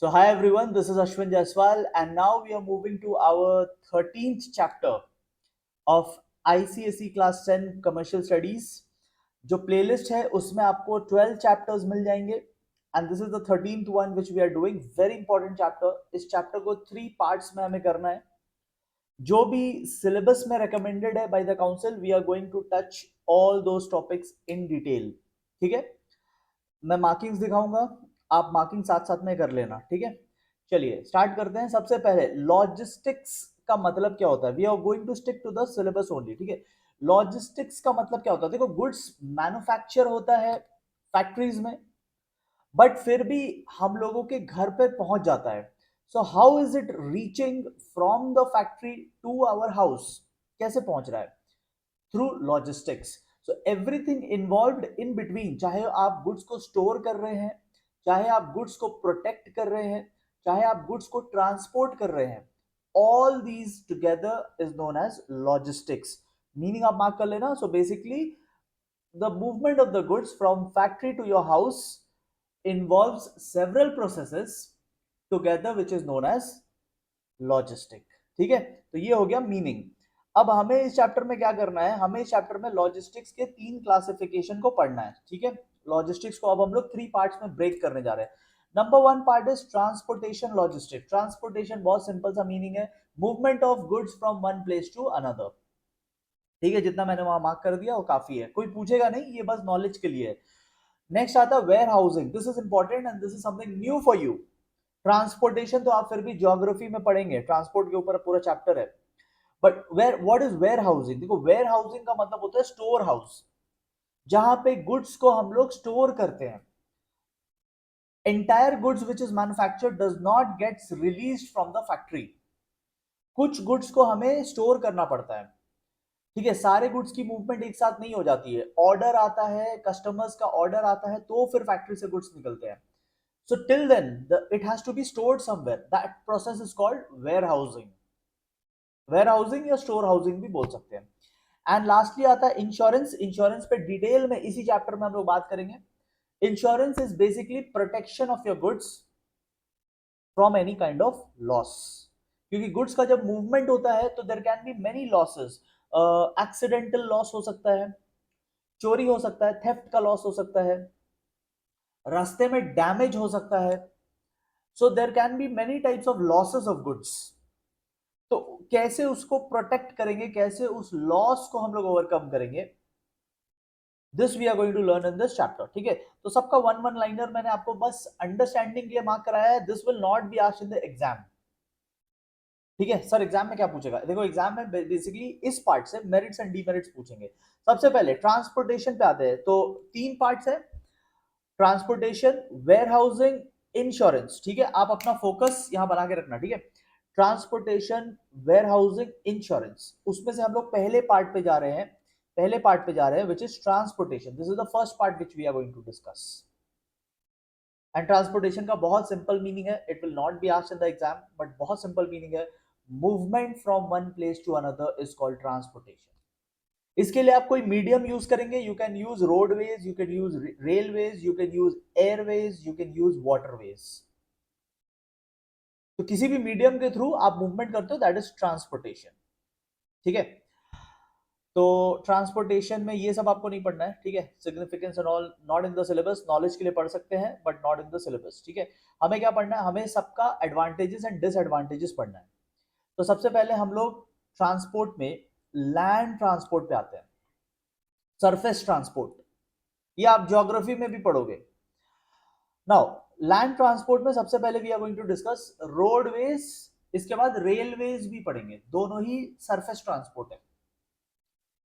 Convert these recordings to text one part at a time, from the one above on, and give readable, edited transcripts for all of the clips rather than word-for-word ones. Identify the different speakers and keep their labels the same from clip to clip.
Speaker 1: So hi everyone, this is Ashwin Jaiswal and now we are moving to our 13th chapter of ICSE Class 10 Commercial Studies. जो playlist है उसमें आपको 12 chapters मिल जाएंगे and this is the 13th one which we are doing. Very important chapter. इस chapter को 3 parts में हमें करना है. जो भी syllabus में recommended है by the council, we are going to touch all those topics in detail. ठीक है, मैं मार्किंग्स दिखाऊंगा, आप मार्किंग साथ साथ में कर लेना. ठीक है, चलिए स्टार्ट करते हैं. सबसे पहले लॉजिस्टिक्स का मतलब क्या होता है. We are going to stick to the syllabus only. ठीक है, लॉजिस्टिक्स का मतलब क्या होता है. देखो, गुड्स मैन्युफैक्चर होता है फैक्ट्रीज में, बट फिर भी हम लोगों के घर पे पहुंच जाता है. So how is it reaching from the factory to our house. कैसे पहुंच रहा है? Through logistics. So everything involved in between, चाहे आप गुड्स को स्टोर कर रहे हैं, चाहे आप गुड्स को प्रोटेक्ट कर रहे हैं, चाहे आप गुड्स को ट्रांसपोर्ट कर रहे हैं, all these together is known as logistics. Meaning आप मार्क कर लेना. So basically the movement of the goods from factory to your house involves several processes together which is known as logistic. ठीक है, तो ये हो गया मीनिंग. अब हमें इस चैप्टर में क्या करना है, हमें इस चैप्टर में लॉजिस्टिक्स के 3 क्लासिफिकेशन को पढ़ना है. ठीक है, लॉजिस्टिक्स को अब हम लोग 3 पार्ट्स में ब्रेक करने जा रहे हैं. Number 1 part is transportation logistics. Transportation बहुत सिंपल सा मीनिंग है, movement of goods from one place to another. ठीक है, जितना मैंने वहां मार्क कर दिया वो काफी है, कोई पूछेगा नहीं, ये बस नॉलेज के लिए है. नेक्स्ट आता है warehousing. This is important and this is something new for you. Transportation तो आप फिर भी ज्योग्राफी में पढ़ेंगे, ट्रांसपोर्ट के ऊपर पूरा चैप्टर है. But where, what is warehousing. देखो, वेयर हाउसिंग का मतलब होता है स्टोर हाउस, जहां पे गुड्स को हम लोग स्टोर करते हैं. Entire goods which is manufactured does not gets released from the factory. कुछ गुड्स को हमें स्टोर करना पड़ता है. ठीक है, सारे गुड्स की मूवमेंट एक साथ नहीं हो जाती है. ऑर्डर आता है, कस्टमर्स का ऑर्डर आता है, तो फिर फैक्ट्री से गुड्स निकलते हैं. So till then, it has to be stored somewhere. That process is called warehousing. Warehousing या store housing भी बोल सकते हैं. एंड लास्टली आता है इंश्योरेंस. इंश्योरेंस पे डिटेल में इसी चैप्टर में हम लोग बात करेंगे. Insurance is basically protection of your goods from any kind of loss. क्योंकि गुड्स का जब मूवमेंट होता है तो there can be many losses. Accidental loss हो सकता है, चोरी हो सकता है, थेफ्ट का लॉस हो सकता है, रास्ते में डैमेज हो सकता है. So there can be many types of losses of goods. तो कैसे उसको प्रोटेक्ट करेंगे, कैसे उस लॉस को हम लोग ओवरकम करेंगे, this we are going to learn in this chapter. ठीक है, तो सबका वन वन लाइनर मैंने आपको बस अंडरस्टैंडिंग के लिए मार्क कराया है. This will not be asked in the exam. ठीक है सर, एग्जाम में क्या पूछेगा. देखो, एग्जाम में बेसिकली इस पार्ट से मेरिट्स एंड डीमेरिट्स पूछेंगे. सबसे पहले ट्रांसपोर्टेशन पे आते हैं. तो 3 पार्ट्स है, ट्रांसपोर्टेशन, वेयर हाउसिंग, इंश्योरेंस. ठीक है, आप अपना फोकस यहां बना के रखना. ठीक है, ट्रांसपोर्टेशन, वेयर हाउसिंग, इंश्योरेंस. उसमें से हम लोग पहले पार्ट पे जा रहे हैं, पहले पार्ट पे जा रहे हैं, which is transportation. This is the first part which we are going to discuss. And transportation का बहुत सिंपल मीनिंग है, it will not be asked in the exam, but बहुत सिंपल मीनिंग है. Movement from one place to another is called transportation. इसके लिए आप कोई medium use करेंगे. You can use roadways, you can use railways, you can use airways, you can use waterways. तो किसी भी मीडियम के थ्रू आप मूवमेंट करते हो, दैट इज ट्रांसपोर्टेशन. ठीक है, तो ट्रांसपोर्टेशन में ये सब आपको नहीं पढ़ना है. ठीक है, significance and all not in the syllabus. Knowledge के लिए पढ़ सकते हैं but not in the syllabus. ठीक है, हमें क्या पढ़ना है, हमें सबका एडवांटेजेस एंड डिसएडवांटेजेस पढ़ना है. तो सबसे पहले हम लोग ट्रांसपोर्ट में लैंड ट्रांसपोर्ट पे आते हैं, सरफेस ट्रांसपोर्ट. ये आप ज्योग्राफी में भी पढ़ोगे. नाउ लैंड ट्रांसपोर्ट में सबसे पहले we are going to discuss roadways, इसके बाद रेलवेज भी पढ़ेंगे, दोनों ही सरफेस ट्रांसपोर्ट है.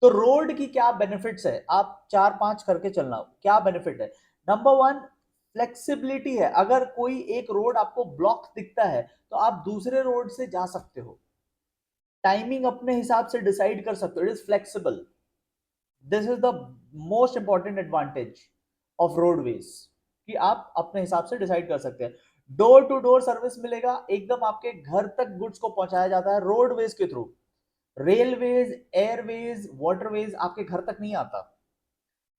Speaker 1: तो रोड की क्या बेनिफिट्स है, आप 4-5 करके चलना. क्या बेनिफिट है? नंबर 1, फ्लेक्सिबिलिटी है. अगर कोई एक रोड आपको ब्लॉक दिखता है तो आप दूसरे रोड से जा सकते हो, टाइमिंग अपने हिसाब से डिसाइड कर सकते हो. It is flexible. This is the most important advantage of roadways, कि आप अपने हिसाब से डिसाइड कर सकते हैं. डोर टू डोर सर्विस मिलेगा, एकदम आपके घर तक गुड्स को पहुंचाया जाता है रोडवेज के थ्रू. रेलवेज, एयरवेज, वाटरवेज आपके घर तक नहीं आता,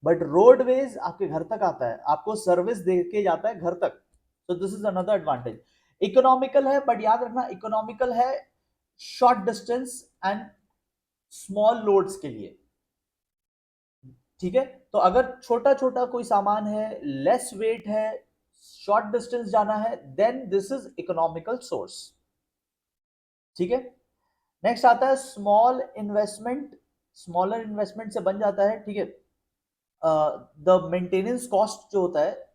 Speaker 1: बट रोडवेज आपके घर तक आता है, आपको सर्विस दे के जाता है घर तक. तो this is another advantage. Economical है, बट याद रखना इकोनॉमिकल है short distance and small loads के लिए, ठीक है। तो अगर छोटा छोटा कोई सामान है, लेस वेट है, शॉर्ट डिस्टेंस जाना है, then this is economical source, ठीक है। नेक्स्ट आता है स्मॉल इन्वेस्टमेंट, स्मॉलर इन्वेस्टमेंट से बन जाता है, ठीक है। द मेंटेनेंस कॉस्ट जो होता है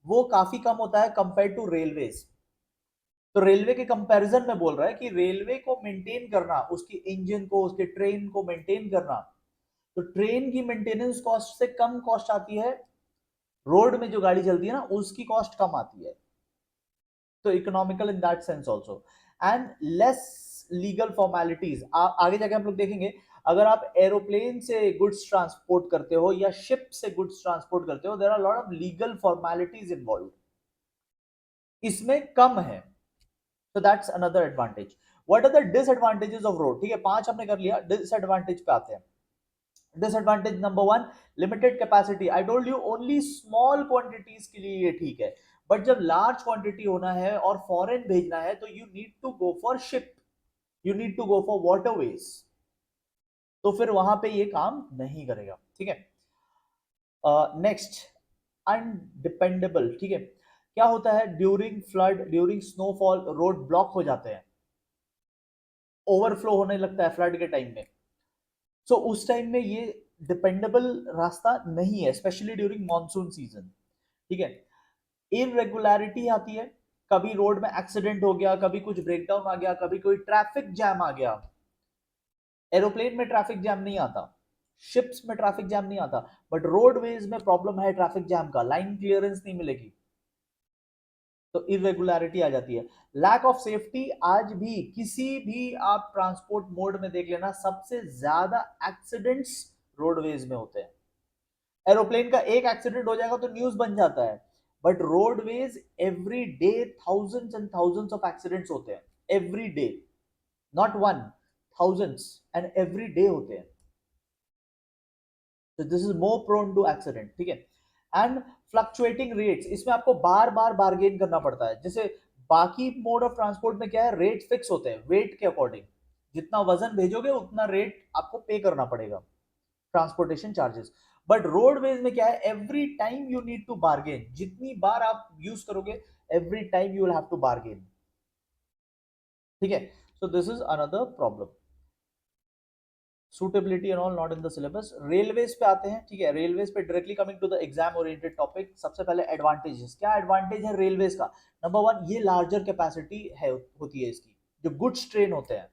Speaker 1: वो काफी कम होता है कंपेयर टू रेलवेज। तो रेलवे के कंपैरिजन में बोल रहा है कि रेलवे को मेंटेन करना, उसकी इंजन को, उसके ट्रेन को मेंटेन करना, तो ट्रेन की मेंटेनेंस कॉस्ट से कम कॉस्ट आती है, रोड में जो गाड़ी चलती है ना उसकी कॉस्ट कम आती है। तो economical in that sense also, and less legal formalities. आगे जाके हम लोग देखेंगे, अगर आप एरोप्लेन से गुड्स ट्रांसपोर्ट करते हो या शिप से गुड्स ट्रांसपोर्ट करते हो, there are lot of legal formalities involve, इसमें कम है। So that's another advantage. What are the disadvantages of road? ठीक है, 5 हमने कर लिया, disadvantage पे आते हैं। Disadvantage number 1, limited capacity. I told you only small quantities के लिए ये ठीक है, बट जब large quantity होना है और foreign भेजना है तो you need to go for ship, you need to go for waterways, तो फिर वहां पे ये काम नहीं करेगा, ठीक है। नेक्स्ट, अनडिपेंडेबल, ठीक है। क्या होता है, during flood, during snowfall road block हो जाते हैं, ओवरफ्लो होने लगता है फ्लड के टाइम में। सो उस टाइम में ये डिपेंडेबल रास्ता नहीं है, स्पेशली ड्यूरिंग मॉनसून सीजन, ठीक है। इनरेगुलरिटी आती है, कभी रोड में एक्सीडेंट हो गया, कभी कुछ ब्रेकडाउन आ गया, कभी कोई ट्रैफिक जैम आ गया। एरोप्लेन में ट्रैफिक जैम नहीं आता, शिप्स में ट्रैफिक जैम नहीं आता, बट रोडवेज में प्रॉब्लम है ट्रैफिक जैम का, लाइन क्लियरेंस नहीं मिलेगी, तो इरेगुलरिटी आ जाती है। लैक ऑफ सेफ्टी, आज भी किसी भी आप ट्रांसपोर्ट मोड में देख लेना, सबसे ज्यादा एक्सीडेंट्स रोडवेज में होते हैं। एरोप्लेन का एक एक्सीडेंट हो जाएगा तो न्यूज बन जाता है, but roadways every day thousands and thousands of accidents होते हैं, every day, not one, thousands and every day होते हैं। तो this is more prone to accident, ठीक है। एंड फ्लक्चुएटिंग रेट्स, इसमें आपको बार बार बार्गेन करना पड़ता है। जैसे बाकी मोड ऑफ ट्रांसपोर्ट में क्या है, रेट फिक्स होते हैं वेट के अकॉर्डिंग, जितना वजन भेजोगे उतना रेट आपको पे करना पड़ेगा, ट्रांसपोर्टेशन चार्जेस। बट रोडवेज में क्या है, every time you need to bargain, जितनी बार आप यूज करोगे every time you will have to bargain, ठीक है। So this is another problem. Suitability and all not in the syllabus. Railways पे आते हैं, ठीक है। रेलवेज पे directly coming to the exam oriented topic, सबसे पहले एडवांटेजेस। क्या एडवांटेज है रेलवेज का? नंबर 1, ये लार्जर कैपेसिटी है होती है इसकी, जो गुड्स ट्रेन होते हैं,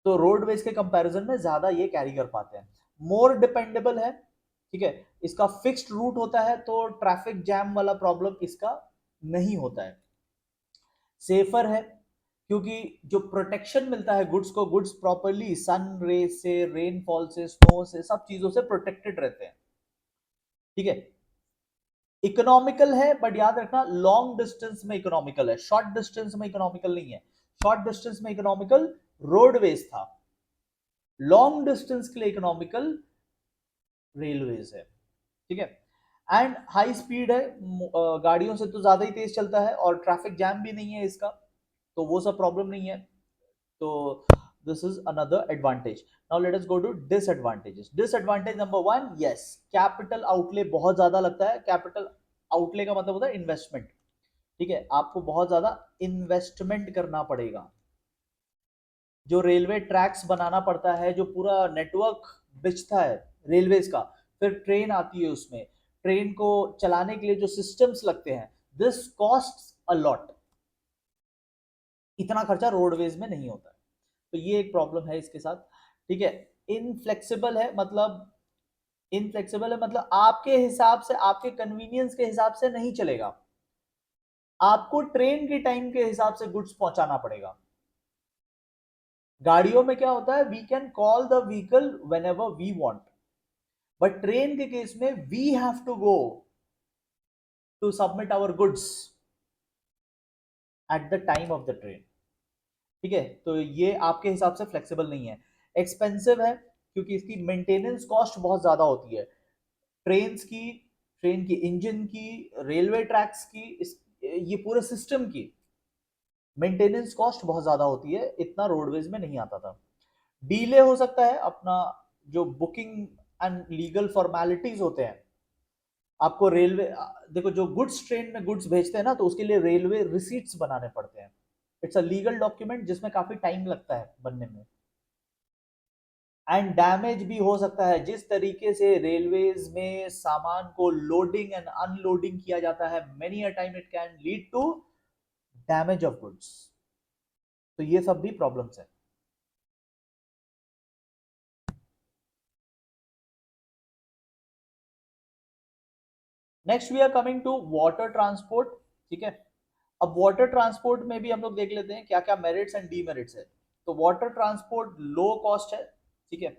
Speaker 1: तो रोडवेज के कंपैरिजन में ज्यादा ये कैरी कर पाते हैं। मोर डिपेंडेबल है, ठीक है, इसका फिक्स्ड रूट होता है, तो ट्रैफिक जैम वाला प्रॉब्लम इसका नहीं होता है। सेफर है, क्योंकि जो प्रोटेक्शन मिलता है गुड्स को, गुड्स प्रॉपरली सन रे से, रेनफॉल से, स्नो से, सब चीजों से प्रोटेक्टेड रहते हैं, ठीक है। इकोनॉमिकल है, बट याद रखना लॉन्ग डिस्टेंस में इकोनॉमिकल है, शॉर्ट डिस्टेंस में इकोनॉमिकल नहीं है। शॉर्ट डिस्टेंस में इकोनॉमिकल रोडवेज था, लॉन्ग डिस्टेंस के लिए इकोनॉमिकल रेलवेज है, ठीक है। एंड हाई स्पीड है, गाड़ियों से तो ज्यादा ही तेज चलता है, और ट्रैफिक जैम भी नहीं है इसका, तो वो सब प्रॉब्लम नहीं है। तो this is another advantage. Now let us go to disadvantages. Disadvantage number 1, yes, capital outlay बहुत ज्यादा लगता है। capital outlay का मतलब होता है इन्वेस्टमेंट, ठीक है, आपको बहुत ज्यादा इन्वेस्टमेंट करना पड़ेगा। जो रेलवे ट्रैक्स बनाना पड़ता है, जो पूरा नेटवर्क बिछता है रेलवेज का, फिर ट्रेन आती है, उसमें ट्रेन को चलाने के लिए जो सिस्टम्स लगते हैं, दिस कॉस्ट अ लॉट, इतना खर्चा रोडवेज में नहीं होता है, तो ये एक प्रॉब्लम है इसके साथ, ठीक है। इनफ्लेक्सिबल है, मतलब इनफ्लेक्सिबल है मतलब आपके हिसाब से, आपके कन्वीनियंस के हिसाब से नहीं चलेगा, आपको ट्रेन के टाइम के हिसाब से गुड्स पहुंचाना पड़ेगा। गाड़ियों में क्या होता है, we can call the vehicle whenever we want, but train के केस में we have to go to submit our goods at the time of the train, ठीक है। तो ये आपके हिसाब से फ्लेक्सिबल नहीं है। एक्सपेंसिव है, क्योंकि इसकी मेंटेनेंस कॉस्ट बहुत ज्यादा होती है, ट्रेन्स की, ट्रेन की इंजन की, रेलवे ट्रैक्स की, ये पूरे सिस्टम की, मेंटेनेंस कॉस्ट बहुत ज्यादा होती है, इतना रोडवेज में नहीं आता था। डीले हो सकता है, अपना जो बुकिंग एंड लीगल फॉर्मेलिटीज होते हैं, आपको रेलवे, देखो जो गुड्स ट्रेन में गुड्स भेजते हैं ना, तो उसके लिए रेलवे रिसीट्स बनाने पड़ते हैं। इट्स अ लीगल डॉक्यूमेंट जिसमें काफी टाइम लगता है बनने में। एंड डैमेज भी हो सकता है, जिस तरीके से रेलवेज में सामान को लोडिंग एंड अनलोडिंग किया जाता है, many a time it can lead to damage of goods. तो ये सब भी प्रॉब्लम्स है। Next we are coming to water transport. ठीक है, अब वाटर ट्रांसपोर्ट में भी हम लोग देख लेते हैं क्या क्या मेरिट्स एंड डीमेरिट्स है। तो वाटर ट्रांसपोर्ट लो कॉस्ट है, ठीक है,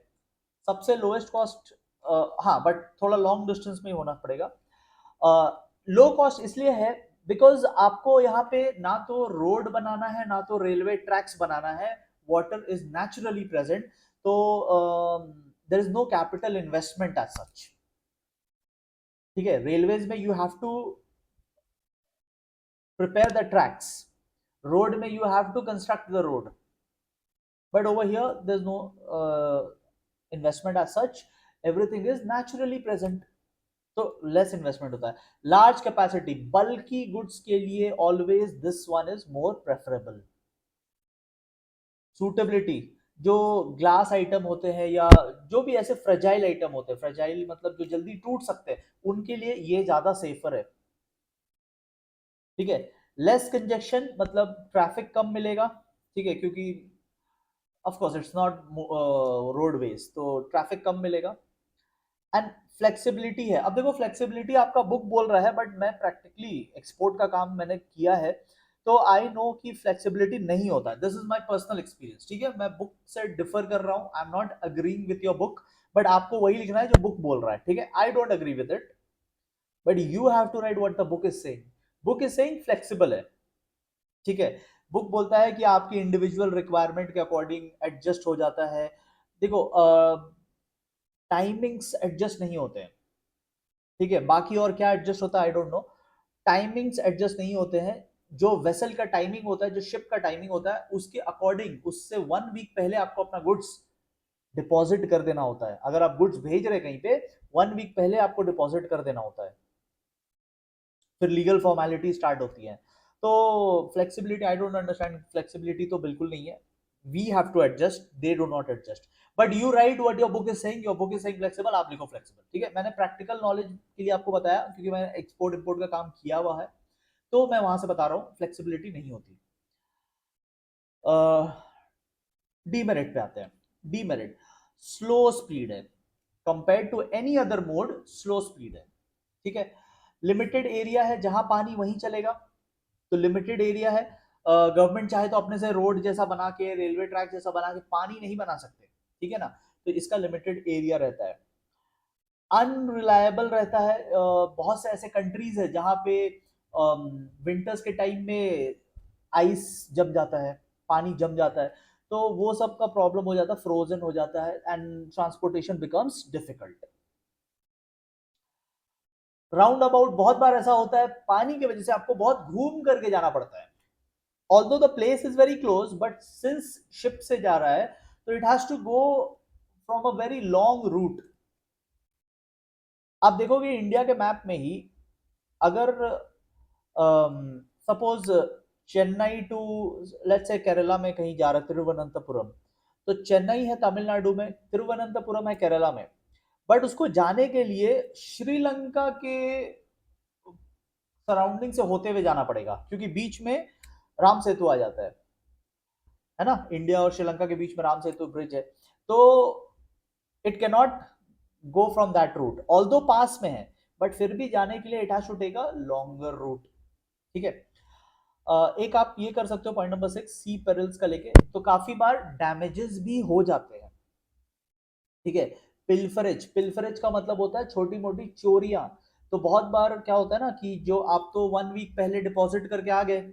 Speaker 1: सबसे लोएस्ट कॉस्ट। हाँ, बट थोड़ा लॉन्ग डिस्टेंस में ही होना पड़ेगा। लो कॉस्ट इसलिए है बिकॉज आपको यहाँ पे ना तो रोड बनाना है ना तो रेलवे ट्रैक्स बनाना है, वाटर इज नेचुरली प्रेजेंट। तो there is no capital investment as such. ठीक है, रेलवेज में you have to prepare the tracks, road में you have to construct the road, but over here there's no investment as such, everything is naturally present, तो less investment होता है। Large capacity बल्कि goods के लिए always this one is more preferable. Suitability, जो glass item होते हैं या जो भी ऐसे फ्रेजाइल आइटम होते हैं, फ्रेजाइल मतलब जो जल्दी टूट सकते हैं, उनके लिए ये ज्यादा सेफर है। ठीक है, लेस कंजेक्शन मतलब ट्रैफिक कम मिलेगा। ठीक है, क्योंकि of course it's not roadways, तो ट्रैफिक कम मिलेगा। एंड फ्लेक्सिबिलिटी है। अब देखो, फ्लेक्सिबिलिटी आपका बुक बोल रहा है, बट मैं प्रैक्टिकली एक्सपोर्ट का काम मैंने किया है, तो आई नो कि फ्लेक्सिबिलिटी नहीं होता। This is my personal experience. ठीक है, मैं बुक से डिफर कर रहा हूँ, I am not agreeing with your book, but आपको वही लिखना है जो बुक बोल रहा है। ठीक है, I don't agree with it, but you have to write what the book is saying. Book is saying flexible है। ठीक है, बुक बोलता है कि आपकी इंडिविजुअल रिक्वायरमेंट के अकॉर्डिंग एडजस्ट हो जाता है। देखो, टाइमिंग्स एडजस्ट नहीं होते हैं। ठीक है, बाकी और क्या एडजस्ट होता है I don't know, timings adjust नहीं होते हैं। जो वेसल का टाइमिंग होता है, जो शिप का टाइमिंग होता है, उसके अकॉर्डिंग उससे 1 वीक पहले आपको अपना गुड्स डिपॉजिट कर देना होता है। अगर आप गुड्स भेज रहे कहीं पे, 1 वीक पहले आपको डिपॉजिट कर देना होता है, फिर लीगल फॉर्मेलिटी स्टार्ट होती है। तो flexibility, I don't understand, flexibility तो बिल्कुल नहीं है। We have to adjust, they do not adjust. But you write what your book is saying, your book is saying flexible, आप लिखो फ्लेक्सिबल। ठीक है, मैंने प्रैक्टिकल नॉलेज के लिए आपको बताया, क्योंकि मैंने एक्सपोर्ट इंपोर्ट का काम किया हुआ है, तो मैं वहां से बता रहा हूँ फ्लेक्सिबिलिटी नहीं होती। डीमेरिट पे आते हैं। डीमेरिट, स्लो स्पीड है, compare to any other mode slow speed है। ठीक है, लिमिटेड एरिया है, जहां पानी वहीं चलेगा, तो लिमिटेड एरिया है। गवर्नमेंट चाहे तो अपने से रोड जैसा बना के, रेलवे ट्रैक जैसा बना के पानी नहीं बना सकते। ठीक है ना, तो इसका लिमिटेड एरिया रहता है। अनरिलायबल रहता है। बहुत से ऐसे कंट्रीज है जहां पे विंटर्स के टाइम में आइस जम जाता है, पानी जम जाता है, तो वो सब का प्रॉब्लम हो जाता है, फ्रोजन हो जाता है, and transportation becomes difficult. Round about बहुत बार ऐसा होता है, पानी की वजह से आपको बहुत घूम करके जाना पड़ता है। Although the place is very close, but since ship से जा रहा है, तो it has to go from a very long route. आप देखोगे इंडिया के मैप में ही, अगर suppose Chennai to, let's say Kerala में कहीं जा रहा है, तिरुवनंतपुरम, तो चेन्नई है तमिलनाडु में, तिरुवनंतपुरम है केरला में, बट उसको जाने के लिए श्रीलंका के सराउंडिंग से होते हुए जाना पड़ेगा, क्योंकि बीच में राम सेतु आ जाता है ना, इंडिया और श्रीलंका के बीच में राम सेतु ब्रिज है, तो it can not go from that route, although पास में है, बट फिर भी जाने के लिए it has to take a longer route. ठीक है, एक आप ये कर सकते हो, पॉइंट नंबर 6, सी पेरिल्स का लेके, तो काफी बार डैमेजेस भी हो जाते हैं। ठीक है, पिल्फरेज, पिल्फरेज का मतलब होता है छोटी मोटी चोरियां। तो बहुत बार क्या होता है ना, कि जो आप तो 1 वीक पहले डिपॉजिट करके आ गए,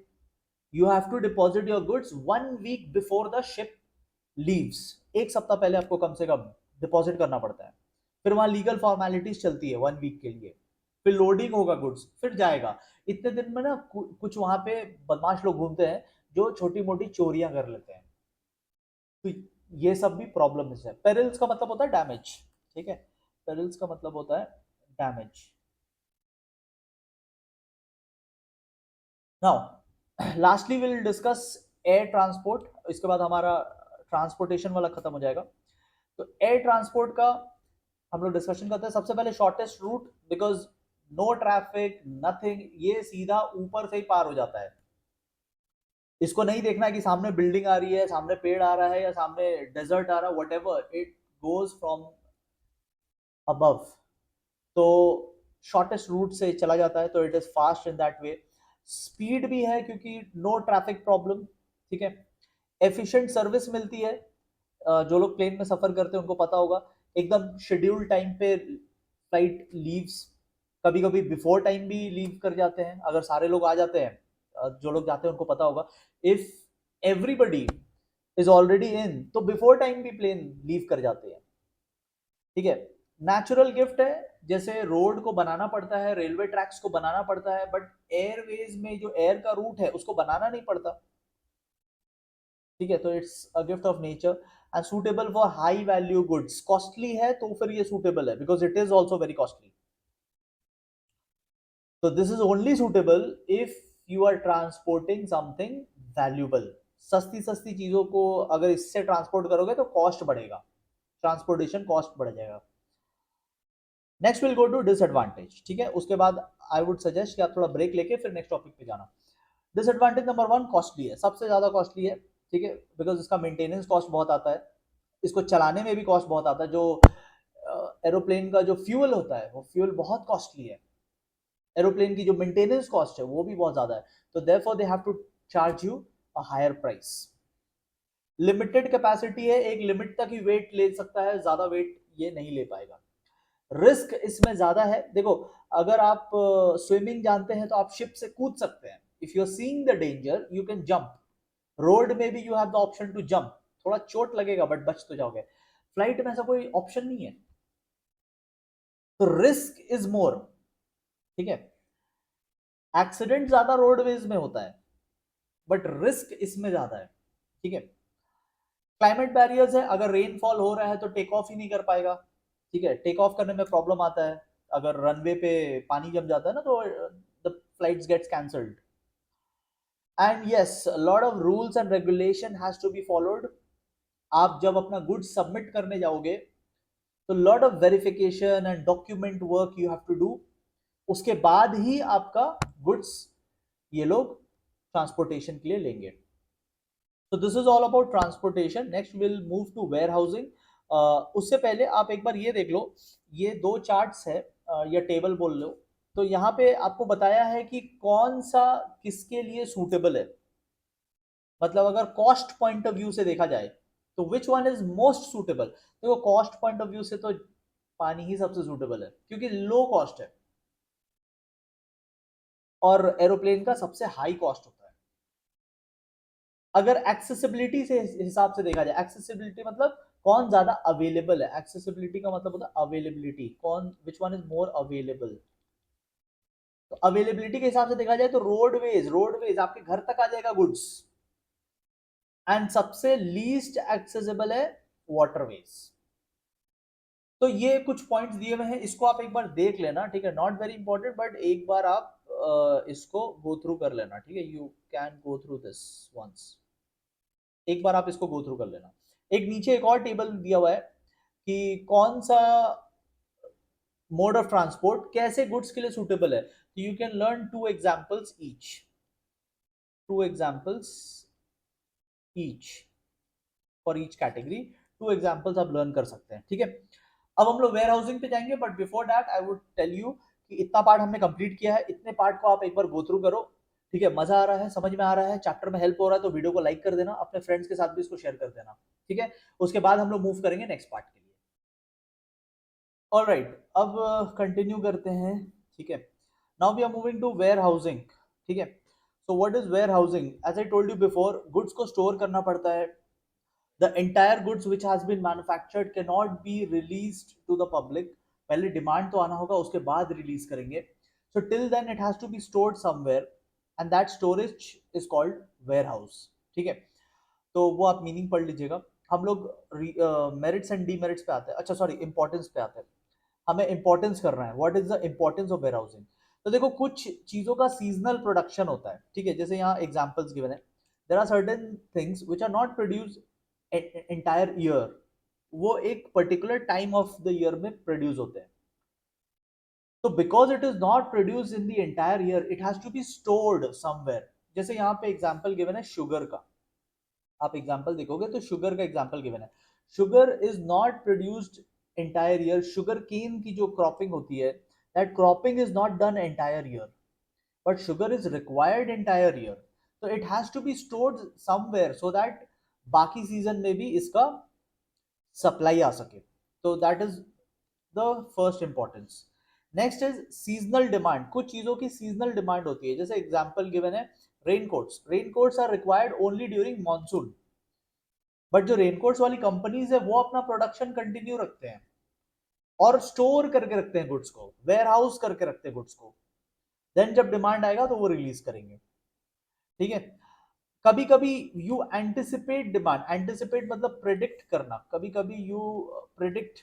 Speaker 1: you have to deposit your goods 1 week before the ship leaves. एक सप्ताह पहले आपको कम से कम डिपॉजिट करना पड़ता है। फिर वहां लीगल फॉर्मेलिटीज चलती है 1 वीक के लिए, फिर लोडिंग होगा गुड्स, फिर जाएगा। इतने दिन में ना कुछ वहां पे बदमाश लोग घूमते हैं, जो छोटी मोटी चोरियां कर लेते हैं। तो ये सब भी प्रॉब्लम है। पेरिल्स का मतलब होता है डैमेज, ठीक है, पेरिल्स का मतलब होता है damage. Now lastly will discuss air transport, इसके बाद हमारा ट्रांसपोर्टेशन वाला खत्म हो जाएगा। तो एयर ट्रांसपोर्ट का हम लोग डिस्कशन करते हैं। सबसे पहले shortest route, because no traffic nothing, ये सीधा ऊपर से ही पार हो जाता है। इसको नहीं देखना है कि सामने बिल्डिंग आ रही है, सामने पेड़ आ रहा है या सामने डेजर्ट आ रहा है, what ever, it goes from above. तो शॉर्टेस्ट रूट से चला जाता है, तो it is fast in that way. Speed भी है क्योंकि नो ट्रैफिक प्रॉब्लम, ठीक है। एफिशिएंट सर्विस मिलती है, जो लोग प्लेन में सफर करते हैं उनको पता होगा, एकदम शेड्यूल टाइम पे फ्लाइट लीव्स, कभी कभी बिफोर टाइम भी लीव कर जाते हैं अगर सारे लोग आ जाते हैं। जो लोग जाते हैं उनको पता होगा, if everybody is already in तो बिफोर टाइम भी प्लेन लीव कर जाते हैं, ठीक है। नेचुरल गिफ्ट है, जैसे रोड को बनाना पड़ता है, रेलवे ट्रैक्स को बनाना पड़ता है, बट एयरवेज में जो एयर का रूट है उसको बनाना नहीं पड़ता, ठीक है। तो it's a gift of nature and suitable for high value goods. Costly है तो फिर ये सूटेबल है, because it is also very costly. तो this is only suitable if you are transporting something valuable. सस्ती सस्ती चीजों को अगर इससे ट्रांसपोर्ट करोगे तो कॉस्ट बढ़ेगा, ट्रांसपोर्टेशन कॉस्ट बढ़ जाएगा। Next will go to disadvantage, ठीक है। उसके बाद आई वुड सजेस्ट कि आप थोड़ा ब्रेक लेके फिर नेक्स्ट टॉपिक पे जाना। डिसएडवांटेज नंबर 1, कॉस्टली है, सबसे ज्यादा कॉस्टली है, ठीक है, बिकॉज इसका मेंटेनेंस कॉस्ट बहुत आता है, इसको चलाने में भी कॉस्ट बहुत आता है। जो एरोप्लेन का जो फ्यूल होता है वो फ्यूल बहुत कॉस्टली है, एरोप्लेन की जो मेंटेनेंस कॉस्ट है वो भी बहुत ज्यादा है, तो therefore they have to charge you a higher price. Limited capacity है, एक लिमिट तक ही वेट ले सकता है, ज्यादा वेट ये नहीं ले पाएगा। रिस्क इसमें ज्यादा है, देखो अगर आप स्विमिंग जानते हैं तो आप शिप से कूद सकते हैं, if you are seeing the danger you can jump, road में भी you have the option to jump, थोड़ा चोट लगेगा बट बच तो जाओगे। फ्लाइट में ऐसा कोई ऑप्शन नहीं है, तो रिस्क इज मोर, ठीक है। एक्सीडेंट ज्यादा रोडवेज में होता है बट रिस्क इसमें ज्यादा है, ठीक है। क्लाइमेट बैरियर्स है, अगर रेनफॉल हो रहा है तो टेक ऑफ ही नहीं कर पाएगा, ठीक है, टेक ऑफ करने में प्रॉब्लम आता है, अगर रनवे पे पानी जम जाता है ना तो the flights gets cancelled. And yes, lot of rules and regulation has to be followed. आप जब अपना गुड्स सबमिट करने जाओगे तो lot of verification and document work you have to do, उसके बाद ही आपका गुड्स ये लोग ट्रांसपोर्टेशन के लिए लेंगे। तो this is all about transportation. Next will move to warehousing. उससे पहले आप एक बार ये देख लो, ये दो चार्ट्स है या टेबल बोल लो, तो यहाँ पे आपको बताया है कि कौन सा किसके लिए सूटेबल है, मतलब अगर कॉस्ट पॉइंट ऑफ व्यू से देखा जाए तो which one is most suitable. देखो कॉस्ट पॉइंट ऑफ व्यू से तो पानी ही सबसे सूटेबल है क्योंकि लो कॉस्ट है, और एरोप्लेन का सबसे हाई कॉस्ट होता है। अगर एक्सेसिबिलिटी से हिसाब से देखा जाए, एक्सेसिबिलिटी मतलब कौन ज्यादा अवेलेबल है, एक्सेसिबिलिटी का मतलब होता है अवेलेबिलिटी, कौन which one is more available. तो अवेलेबिलिटी के हिसाब से देखा जाए तो रोडवेज, रोडवेज आपके घर तक आ जाएगा गुड्स, एंड सबसे लीस्ट एक्सेसिबल है वाटरवेज। तो ये कुछ पॉइंट्स दिए हुए हैं, इसको आप एक बार देख लेना, ठीक है, नॉट वेरी इंपॉर्टेंट बट एक बार आप इसको गो थ्रू कर लेना, ठीक है, you can go through this once, एक बार आप इसको गो थ्रू कर लेना। एक नीचे एक और टेबल दिया हुआ है कि कौन सा मोड ऑफ ट्रांसपोर्ट कैसे गुड्स के लिए सुटेबल है, तो you can learn two examples each for each category, two examples आप लर्न कर सकते हैं, ठीक है। अब हम लोग वेयर हाउसिंग पे जाएंगे, but before that I would tell you कि इतना पार्ट हमने कंप्लीट किया है, इतने पार्ट को आप एक बार गो थ्रू करो, ठीक है, मजा आ रहा है, समझ में आ रहा है, चैप्टर में हेल्प हो रहा है तो वीडियो को लाइक कर देना, अपने फ्रेंड्स के साथ भी इसको शेयर कर देना, ठीक है। उसके बाद हम लोग मूव करेंगे नेक्स्ट पार्ट के लिए। ऑलराइट, अब कंटिन्यू करते हैं, ठीक है। Now we are moving to warehousing, ठीक है। So what is warehousing, as I told you before, goods को स्टोर करना पड़ता है। The entire goods which has been manufactured cannot be released to the public, पहले demand तो आना होगा उसके बाद रिलीज करेंगे, so till then it has to be stored somewhere, and that storage is called warehouse. ठीक है, तो वो आप मीनिंग पढ़ लीजिएगा। हम लोग मेरिट्स एंड डीमेरिट्स पे आते हैं, अच्छा सॉरी इंपॉर्टेंस पे आते हैं। हमें इंपॉर्टेंस करना है, what is the importance of warehousing. तो देखो कुछ चीजों का सीजनल प्रोडक्शन होता है, ठीक है, जैसे यहाँ एग्जांपल्स गिवन है। There are certain things which are not produce entire year, वो एक particular time of the year में प्रोड्यूस होते हैं। तो because it is not produce in the entire year, it has to be stored somewhere. जैसे यहाँ पे example given है शुगर का, आप एग्जांपल देखोगे तो शुगर का एग्जांपल गिवन है। Sugar is not produced entire year, sugar cane की जो क्रॉपिंग होती है, that cropping is not done entire year, but sugar is required entire year. तो it has to be stored somewhere so that बाकी season में भी इसका supply आ सके। तो that is the first importance. Next is seasonal demand, कुछ चीजों की सीजनल डिमांड होती है, जैसे एग्जांपल गिवन है raincoats. Raincoats are required only during monsoon, but जो रेनकोट्स वाली कंपनीज है वो अपना प्रोडक्शन कंटिन्यू रखते हैं और स्टोर करके रखते हैं गुड्स को, वेयर हाउस करके रखते हैं गुड्स को, देन जब डिमांड आएगा तो वो रिलीज करेंगे। ठीक है, कभी कभी यू एंटिसिपेट डिमांड, एंटिसिपेट मतलब प्रेडिक्ट करना, कभी कभी यू प्रेडिक्ट,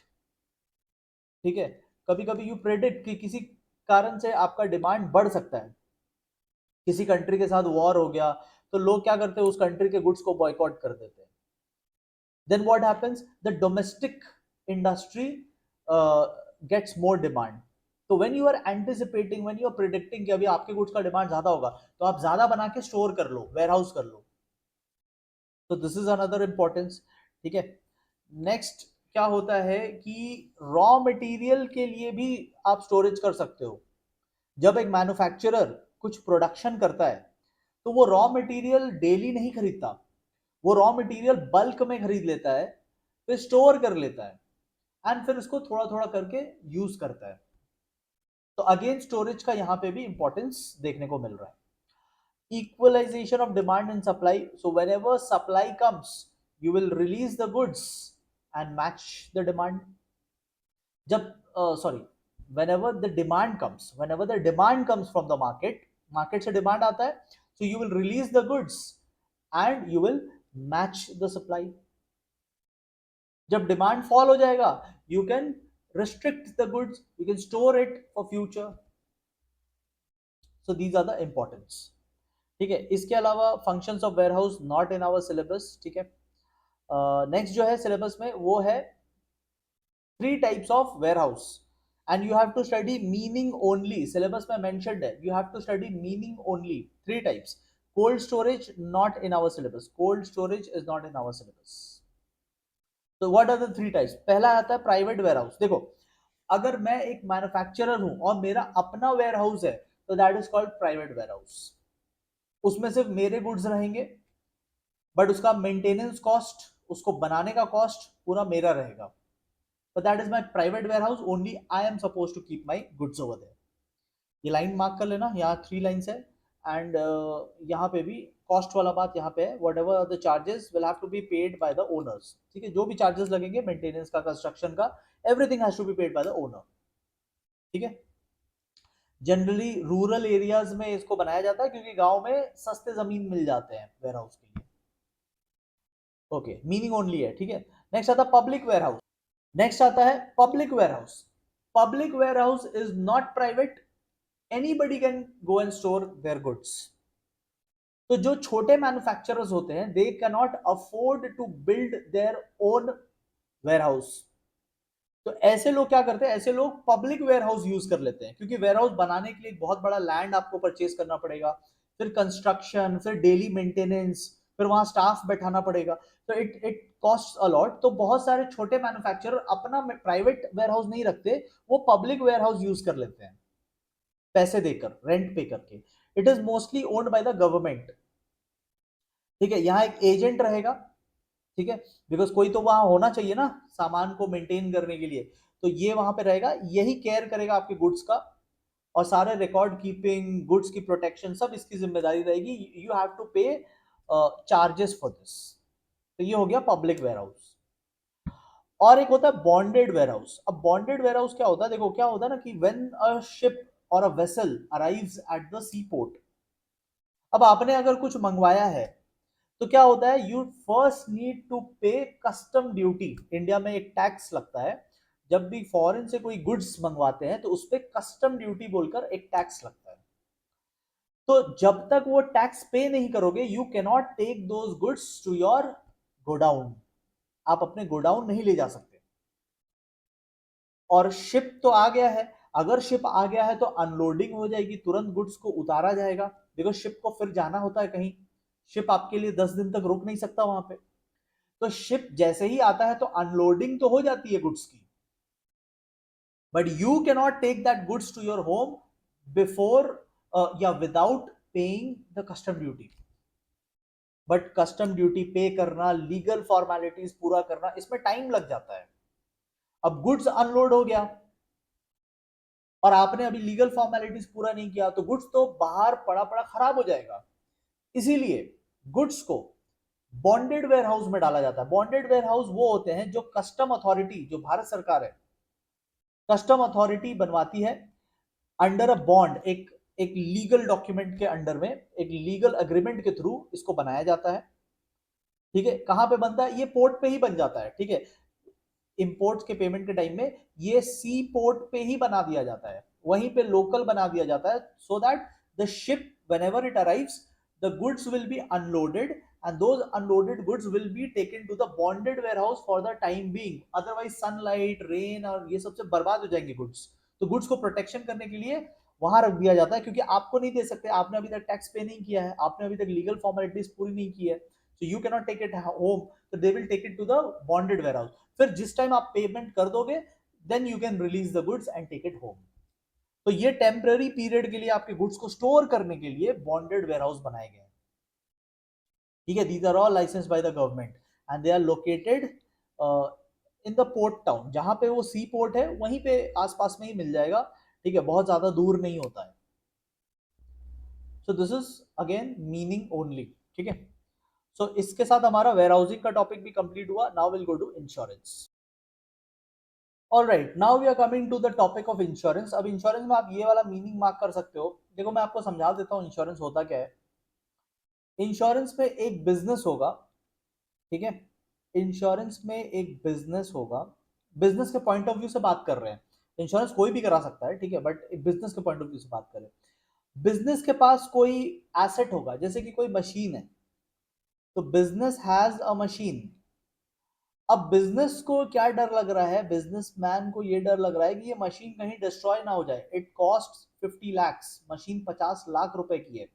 Speaker 1: ठीक है, कभी कभी यू प्रेडिक्ट कि किसी कारण से आपका डिमांड बढ़ सकता है, किसी कंट्री के साथ वॉर हो गया तो लोग क्या करते हैं, उस कंट्री के गुड्स को बॉयकॉट कर देते हैं। then what happens, the domestic industry gets more demand. तो when you are anticipating, when you are predicting कि अभी आपके गुड्स का डिमांड ज्यादा होगा, तो आप ज्यादा बना के स्टोर कर लो, वेयर हाउस कर लो। तो दिस इज अनदर इंपॉर्टेंस। ठीक है, नेक्स्ट क्या होता है कि रॉ मटेरियल के लिए भी आप स्टोरेज कर सकते हो। जब एक मैन्युफैक्चरर कुछ प्रोडक्शन करता है तो वो रॉ मटेरियल डेली नहीं खरीदता, वो रॉ मटेरियल बल्क में खरीद लेता है, फिर स्टोर कर लेता है एंड फिर उसको थोड़ा थोड़ा करके यूज करता है। तो अगेन स्टोरेज का यहां पे भी इंपॉर्टेंस देखने को मिल रहा है। Equalisation of demand and supply, so whenever supply comes you will release the goods and match the demand. जब sorry whenever the demand comes, whenever the demand comes from the market, market से demand आता है, so you will release the goods and you will match the supply। जब demand fall हो जाएगा you can restrict the goods, you can store it for future। so these are the importance। ठीक है, इसके अलावा functions of warehouse not in our syllabus। ठीक है, next जो है सिलेबस में वो है three types of warehouse and you have to study meaning only। syllabus में mentioned है you have to study meaning only। three types, cold storage not in our syllabus, cold storage is not in our syllabus। तो what are the three types, पहला आता है private ware house. देखो अगर मैं एक मैन्युफैक्चरर हूं और मेरा अपना वेयर हाउस है तो that is called private warehouse. उसमें सिर्फ मेरे गुड्स रहेंगे, बट उसका मेंटेनेंस कॉस्ट, उसको बनाने का कॉस्ट पूरा मेरा रहेगा। तो that is my private warehouse, only I am suppose to keep my goods over there. ये लाइन मार्क कर लेना, यहाँ थ्री लाइंस है एंड यहाँ पे भी कॉस्ट वाला बात यहाँ पे है, whatever the charges will have to be paid by the owners. ठीक है, जो भी चार्जेस लगेंगे मेंटेनेंस का, कंस्ट्रक्शन का, everything has to be paid by the owner. ठीक है, जनरली रूरल एरियाज में इसको बनाया जाता है क्योंकि गांव में सस्ते जमीन मिल जाते हैं वेयर हाउस के लिए। ओके, मीनिंग ओनली है। ठीक है, नेक्स्ट आता है पब्लिक वेयर हाउस। नेक्स्ट आता है public warehouse. Public warehouse is not private, anybody can go and store their goods। तो जो छोटे मैन्युफैक्चरर्स होते हैं they can not afford to build their own warehouse. तो ऐसे लोग क्या करते हैं, ऐसे लोग पब्लिक वेयर हाउस यूज कर लेते हैं, क्योंकि वेयर हाउस बनाने के लिए बहुत बड़ा लैंड आपको परचेज करना पड़ेगा, फिर कंस्ट्रक्शन, फिर डेली मेंटेनेंस, फिर वहां स्टाफ बैठाना पड़ेगा, तो इट इट कॉस्ट अलॉट। तो बहुत सारे छोटे मैन्युफैक्चरर अपना प्राइवेट वेयर हाउस नहीं रखते, वो पब्लिक वेयर हाउस यूज कर लेते हैं पैसे देकर, रेंट पे करके। It is mostly owned by the government. ठीक है, यहाँ एक एजेंट रहेगा, ठीक है, बिकॉज कोई तो वहां होना चाहिए ना सामान को मेंटेन करने के लिए, तो ये वहां पे रहेगा, यही केयर करेगा आपके गुड्स का, और सारे रिकॉर्ड कीपिंग, गुड्स की प्रोटेक्शन सब इसकी जिम्मेदारी रहेगी। यू हैव टू पे चार्जेस फॉर दिस। तो ये हो गया पब्लिक वेयर हाउस। और एक होता है बॉन्डेड वेयर हाउस। अब बॉन्डेड वेयर हाउस क्या होता है, देखो क्या होता है ना कि व्हेन अ शिप और a vessel arrives at the sea port, अब आपने अगर कुछ मंगवाया है तो क्या होता है, यू फर्स्ट नीड टू पे कस्टम ड्यूटी। इंडिया में एक टैक्स लगता है, जब भी फॉरेन से कोई गुड्स मंगवाते हैं तो उस पर कस्टम ड्यूटी बोलकर एक टैक्स लगता है। तो जब तक वो टैक्स पे नहीं करोगे, you can not take those goods to your godown. आप अपने गोडाउन नहीं ले जा सकते। और शिप तो आ गया है, अगर शिप आ गया है तो अनलोडिंग हो जाएगी, तुरंत गुड्स को उतारा जाएगा, बिकॉज शिप को फिर जाना होता है कहीं। शिप आपके लिए 10 दिन तक रुक नहीं सकता वहां पे। तो शिप जैसे ही आता है तो अनलोडिंग तो हो जाती है गुड्स की, but you can not take that goods to your home before या without paying the custom duty. But custom duty पे करना, लीगल फॉर्मेलिटीज पूरा करना, इसमें टाइम लग जाता है। अब गुड्स अनलोड हो गया और आपने अभी लीगल फॉर्मेलिटीज पूरा नहीं किया तो गुड्स तो बाहर पड़ा पड़ा खराब हो जाएगा। इसीलिए गुड्स को बॉन्डेड वेयर हाउस में डाला जाता है। बॉन्डेड वेयर हाउस वो होते हैं जो कस्टम अथॉरिटी, जो भारत सरकार है, कस्टम अथॉरिटी बनवाती है अंडर अ बॉन्ड, एक लीगल डॉक्यूमेंट के अंडर में, एक लीगल एग्रीमेंट के थ्रू इसको बनाया जाता है। ठीक है, कहां पे बनता है? ये पोर्ट पे ही बन जाता है। ठीक है, इंपोर्ट्स के पेमेंट के टाइम में ये सी पोर्ट पे ही बना दिया जाता है, वहीं पे लोकल बना दिया जाता है, so that the ship whenever it arrives the goods will be unloaded and those unloaded goods will be taken to the bonded warehouse for the time being. Otherwise sunlight, rain और ये सबसे बर्बाद हो जाएंगे गुड्स। तो goods को protection करने के लिए वहां रख दिया जाता है, क्योंकि आपको नहीं दे सकते, आपने अभी तक टैक्स पे नहीं किया है, आपने अभी तक लीगल फॉर्मेलिटीज पूरी नहीं की है, so you cannot take it home, so they will take it to the bonded warehouse। फिर जिस टाइम आप पेमेंट कर दोगे then you can release the goods and take it home. तो ये टेम्पररी पीरियड के लिए आपके गुड्स को स्टोर करने के लिए बॉन्डेड वेयरहाउस बनाए गए हैं। ठीक है, these are all license by the government and they are located in the port town. जहां पे वो सी पोर्ट है वहीं पे आसपास में ही मिल जाएगा। ठीक है, बहुत ज्यादा दूर नहीं होता है। So this is again meaning only. ठीक है, सो इसके साथ हमारा वेयरहाउसिंग का टॉपिक भी कंप्लीट हुआ। Now will go to insurance. All right, now we are coming to the topic of insurance. अब इंश्योरेंस में आप ये वाला मीनिंग मार्क कर सकते हो। देखो मैं आपको समझा देता हूँ इंश्योरेंस होता क्या है। इंश्योरेंस में एक बिजनेस होगा। ठीक है, इंश्योरेंस में एक बिजनेस होगा। बिजनेस के पॉइंट ऑफ व्यू से बात कर रहे हैं। इंश्योरेंस कोई भी करा सकता है, ठीक है, बट बिजनेस के पॉइंट ऑफ व्यू से बात करें। बिजनेस के पास कोई एसेट होगा, जैसे कि कोई मशीन है, तो बिजनेस हैज अ मशीन। अब बिजनेस को क्या डर लग रहा है? बिजनेसमैन को ये डर लग रहा है कि ये मशीन कहीं डिस्ट्रॉय ना हो जाए। It cost 50 lakhs, machine 50 lakh रुपए की है।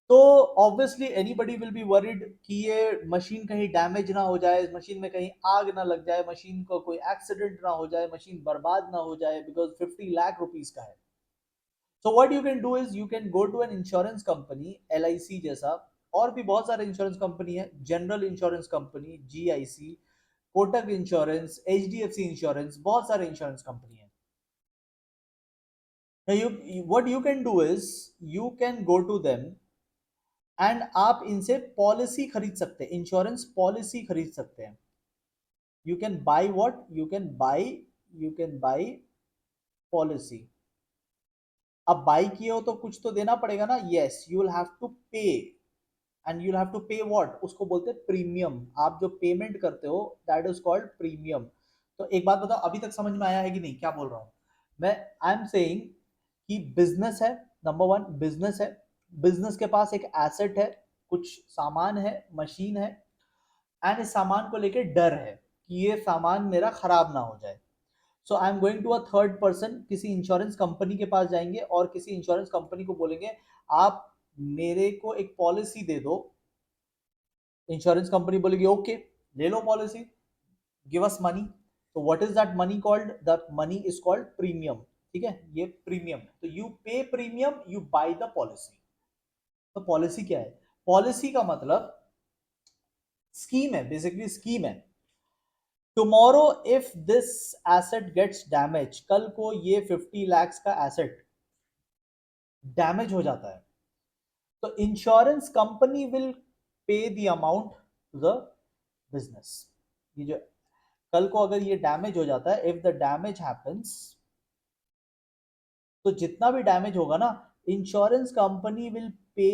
Speaker 1: तो obviously anybody will be worried कि ये मशीन कहीं डैमेज ना हो जाए, मशीन में कहीं आग ना लग जाए, मशीन को कोई एक्सीडेंट ना हो जाए, मशीन बर्बाद ना हो जाए, बिकॉज 50 लाख रुपीज का है। So what you can do is you can go to an insurance company, LIC जैसा, और भी बहुत सारे इंश्योरेंस कंपनी है, general insurance company, GIC, Kotak insurance, HDFC insurance, बहुत सारे इंश्योरेंस कंपनी है। you what you can do is you can go to them and आप इनसे पॉलिसी खरीद सकते हैं, इंश्योरेंस पॉलिसी खरीद सकते हैं। You can buy what, you can buy policy. अब बाई किए हो तो कुछ तो देना पड़ेगा ना। Yes, you will have to pay, and you have to pay what, उसको बोलते हैं प्रीमियम। आप जो पेमेंट करते हो दैट इज कॉल्ड प्रीमियम। तो एक बात बताओ, अभी तक समझ में आया है कि नहीं क्या बोल रहा हूं मैं? आई एम सेइंग कि बिजनेस है, नंबर वन बिजनेस है, बिजनेस के पास एक एसेट है, कुछ सामान है, मशीन है, एंड इस सामान को लेके डर है कि ये सामान मेरा खराब ना हो जाए। So I am going to a third person, किसी इंश्योरेंस कंपनी के पास जाएंगे और किसी इंश्योरेंस कंपनी को बोलेंगे आप मेरे को एक पॉलिसी दे दो। इंश्योरेंस कंपनी बोलेगी ओके, ले लो पॉलिसी, गिव अस मनी। तो what is that money called? That money is called premium. ठीक है, ये प्रीमियम। तो you pay premium, you buy the policy. तो पॉलिसी क्या है? पॉलिसी का मतलब स्कीम है, बेसिकली स्कीम है। Tomorrow if this asset gets damage, कल को ये 50 lakhs का एसेट डैमेज हो जाता है, तो insurance company will pay the amount to the business. ये जो कल को अगर ये डैमेज हो जाता है, इफ द डैमेज हैपेंस, तो जितना भी डैमेज होगा ना, इंश्योरेंस कंपनी विल पे,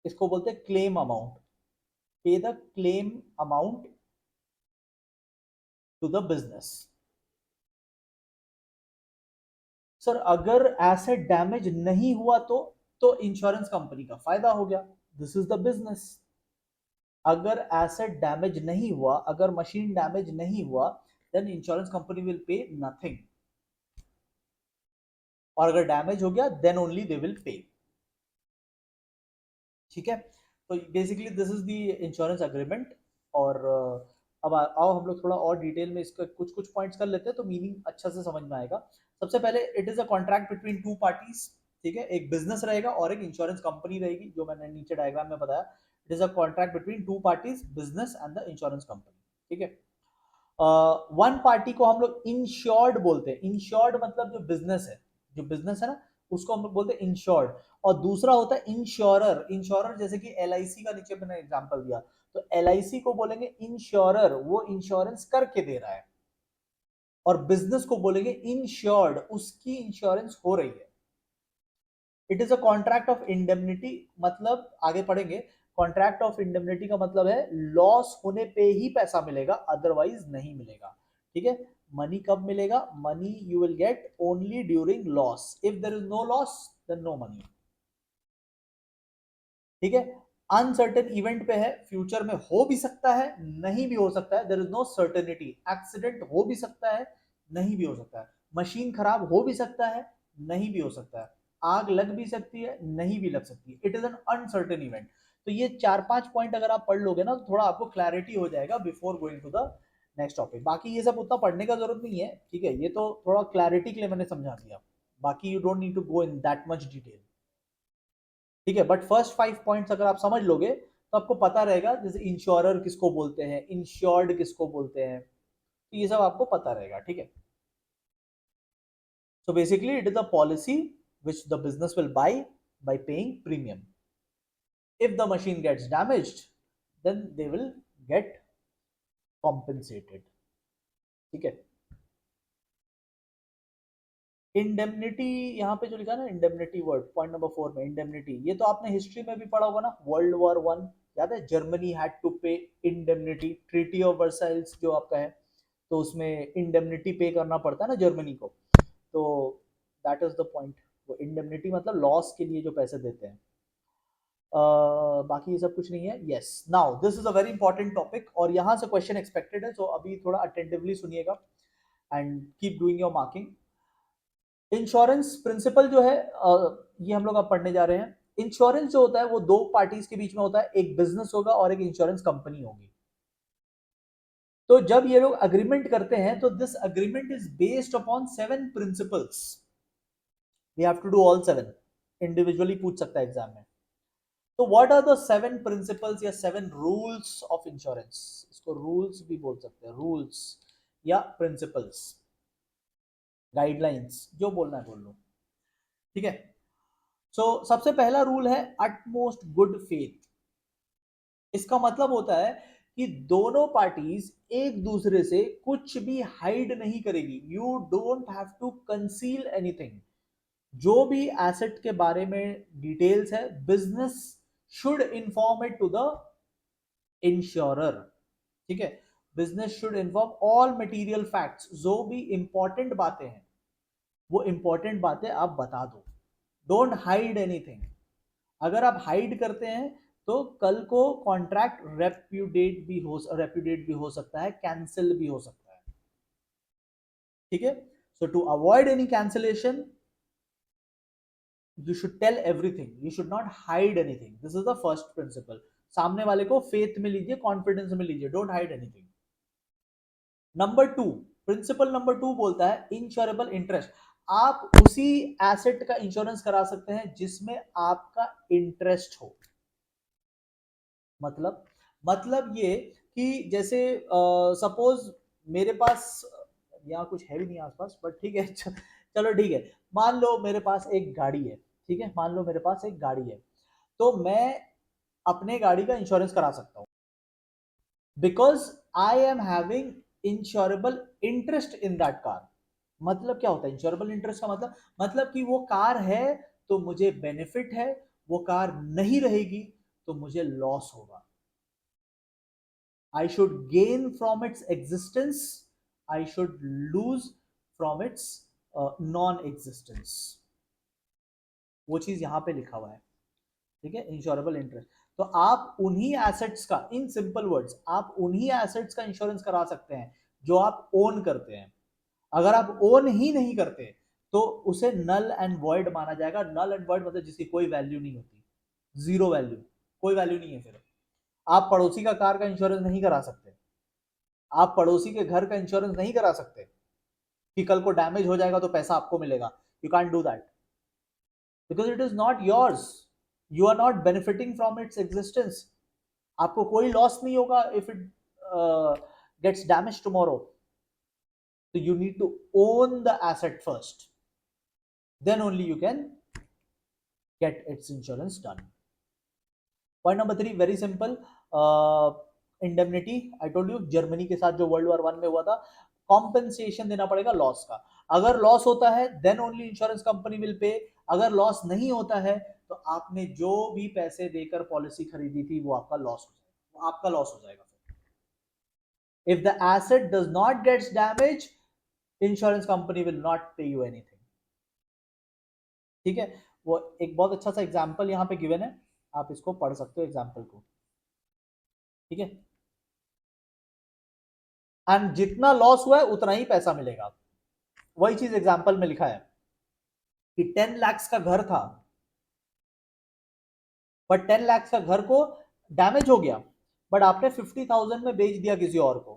Speaker 1: इसको बोलते हैं claim amount, pay the claim amount to the business. Sir अगर एसेट डैमेज नहीं हुआ तो इंश्योरेंस कंपनी का फायदा हो गया, दिस इज द बिजनेस। अगर एसेट डैमेज नहीं हुआ, अगर मशीन डैमेज नहीं हुआ, then insurance company will pay nothing, और अगर डैमेज हो गया देन ओनली दे विल पे। ठीक है, तो basically this is the insurance agreement. और अब आओ हम लोग थोड़ा और डिटेल में इसका कुछ कुछ पॉइंट्स कर लेते हैं तो मीनिंग अच्छा से समझ में आएगा। सबसे पहले it is a contract between two parties. ठीक है, एक बिजनेस रहेगा और एक इंश्योरेंस कंपनी रहेगी, जो मैंने नीचे डायग्राम में बताया। It is a contract between two parties, business and the insurance company. ठीक है, वन पार्टी को हम लोग इंश्योर्ड बोलते हैं। इंश्योर्ड मतलब जो बिजनेस है, जो बिजनेस है ना, उसको हम लोग बोलते हैं इंश्योर्ड। और दूसरा होता है इंश्योरर। इंश्योरर जैसे कि LIC का नीचे मैंने एग्जांपल दिया, तो LIC को बोलेंगे इंश्योरर, वो इंश्योरेंस करके दे रहा है। और बिजनेस को बोलेंगे इंश्योर्ड, उसकी इंश्योरेंस हो रही है। It is a contract of indemnity, मतलब आगे पढ़ेंगे। कॉन्ट्रैक्ट ऑफ इंडेमनिटी का मतलब है लॉस होने पे ही पैसा मिलेगा, अदरवाइज नहीं मिलेगा। ठीक है, मनी कब मिलेगा? Money you will get only during loss. If there is no loss then no money. ठीक है, अनसर्टेन इवेंट पे है, फ्यूचर में हो भी सकता है, नहीं भी हो सकता है। There is no certainty. Accident हो भी सकता है, नहीं भी हो सकता है। मशीन खराब हो भी सकता है, नहीं भी हो सकता है। आग लग भी सकती है, नहीं भी लग सकती है। It is an uncertain event. तो ये 4-5 पॉइंट अगर आप पढ़ लोगे ना तो थोड़ा आपको क्लैरिटी हो जाएगा before going to the next topic. बाकी ये सब उतना पढ़ने का जरूरत नहीं है, ठीक है, ये तो थोड़ा क्लैरिटी के लिए मैंने समझा दिया। बाकी you don't need to go in that much detail. ठीक है, बट फर्स्ट 5 पॉइंट्स अगर आप समझ लोगे तो आपको पता रहेगा, जैसे इंश्योरर किसको बोलते हैं, इंश्योर्ड किसको बोलते हैं, तो ये सब आपको पता रहेगा। ठीक है, so basically it is a policy which the business will buy by paying premium. If the machine gets damaged then they will get compensated. ठीक है, इंडेमनिटी यहाँ पे जो लिखा है ना, इंडेमनिटी वर्ड पॉइंट नंबर 4 में, इंडेमनिटी, ये तो आपने हिस्ट्री में भी पढ़ा होगा ना, वर्ल्ड वॉर 1, याद है, जर्मनी हैड टू पे इंडेमनिटी, ट्रीटी ऑफ वर्साइल्स जो आपका है, तो उसमें इंडेमनिटी पे करना पड़ता है ना जर्मनी को। तो दैट इज द पॉइंट, वो इंडेमनिटी मतलब लॉस के लिए जो पैसे देते हैं। बाकी ये सब कुछ नहीं है। Yes, now this is a very important topic और यहाँ से क्वेश्चन एक्सपेक्टेड है, तो अभी थोड़ा अटेंटिवली सुनिएगा and keep doing your marking. Insurance principle जो है, ये हम लोग अब पढ़ने जा रहे हैं। इंश्योरेंस जो होता है वो दो पार्टीज के बीच में होता है, एक बिजनेस होगा और एक इंश्योरेंस कंपनी होगी। तो जब ये लोग अग्रीमेंट करते हैं तो this agreement is based upon 7 principles. We have to do all 7, individually पूछ सकता है एग्जाम में। तो व्हाट आर द 7 प्रिंसिपल्स या 7 रूल्स ऑफ इंश्योरेंस? इसको रूल्स भी बोल सकते हैं, रूल्स या प्रिंसिपल्स, गाइडलाइंस, जो बोलना है बोल लो। ठीक है, सो सबसे पहला रूल है अटमोस्ट गुड फेथ। इसका मतलब होता है कि दोनों पार्टीज एक दूसरे से कुछ भी हाइड नहीं करेगी। You don't have to conceal anything. जो भी एसेट के बारे में डिटेल्स है, business should inform it to the insurer. ठीक है, business should inform all material facts, जो भी इंपॉर्टेंट बातें हैं वो इंपॉर्टेंट बातें आप बता दो। Don't hide anything. अगर आप हाइड करते हैं तो कल को कॉन्ट्रैक्ट रेप्यूडेट भी हो सकता है, कैंसिल भी हो सकता है। ठीक है, so to avoid any cancellation you should tell everything, you should not hide anything. This is the first principle. सामने वाले को फेथ में लीजिए, कॉन्फिडेंस में लीजिए, don't hide anything. Number 2, principle number 2 बोलता है इंश्योरेबल इंटरेस्ट। आप उसी एसेट का इंश्योरेंस करा सकते हैं जिसमें आपका इंटरेस्ट हो। मतलब ये कि जैसे सपोज मेरे पास, यहाँ कुछ है भी नहीं आसपास, बट ठीक है चलो ठीक है, मान लो मेरे पास एक गाड़ी है। ठीक है, मान लो मेरे पास एक गाड़ी है, तो मैं अपने गाड़ी का इंश्योरेंस करा सकता हूँ because I am having insurable interest in that car. मतलब क्या होता है इंश्योरेबल इंटरेस्ट का मतलब कि वो कार है तो मुझे बेनिफिट है, वो कार नहीं रहेगी तो मुझे लॉस होगा. I should gain from its existence, I should lose from its non-existence. वो चीज यहां पे लिखा हुआ है, ठीक है, इंश्योरेबल इंटरेस्ट. तो आप उन्हीं एसेट्स का, इन सिंपल वर्ड्स, आप उन्हीं एसेट्स का इंश्योरेंस करा सकते हैं जो आप ओन करते हैं. अगर आप ओन ही नहीं करते तो उसे नल एंड वॉइड माना जाएगा. नल एंड वॉइड मतलब जिसकी कोई वैल्यू नहीं होती, जीरो वैल्यू, कोई वैल्यू नहीं है. फिर आप पड़ोसी का कार का इंश्योरेंस नहीं करा सकते, आप पड़ोसी के घर का इंश्योरेंस नहीं करा सकते कि कल को डैमेज हो जाएगा तो पैसा आपको मिलेगा. You can do that because it is not yours. You are not benefiting from its existence. आपको कोई लॉस नहीं होगा if it gets damage tomorrow. So you need to own the asset first, then only you can get its insurance done. Point number 3, very simple. Indemnity. I told you Germany के साथ जो world war 1 में हुआ था, compensation देना पड़ेगा loss का. अगर लॉस होता है then only insurance company will pay. अगर लॉस नहीं होता है तो आपने जो भी पैसे देकर पॉलिसी खरीदी थी वो आपका लॉस हो जाएगा, वो आपका लॉस हो जाएगा. If the asset does not gets damaged, insurance company will not पे यू एनीथिंग. ठीक है, वो एक बहुत अच्छा सा एग्जांपल यहाँ पे गिवन है, आप इसको पढ़ सकते हो एग्जांपल को. ठीक है, एंड जितना लॉस हुआ है उतना ही पैसा मिलेगा. वही चीज एग्जांपल में लिखा है कि 10 लाख का घर था, बट 10 लाख का घर को डैमेज हो गया, बट आपने 50,000 में बेच दिया किसी और को,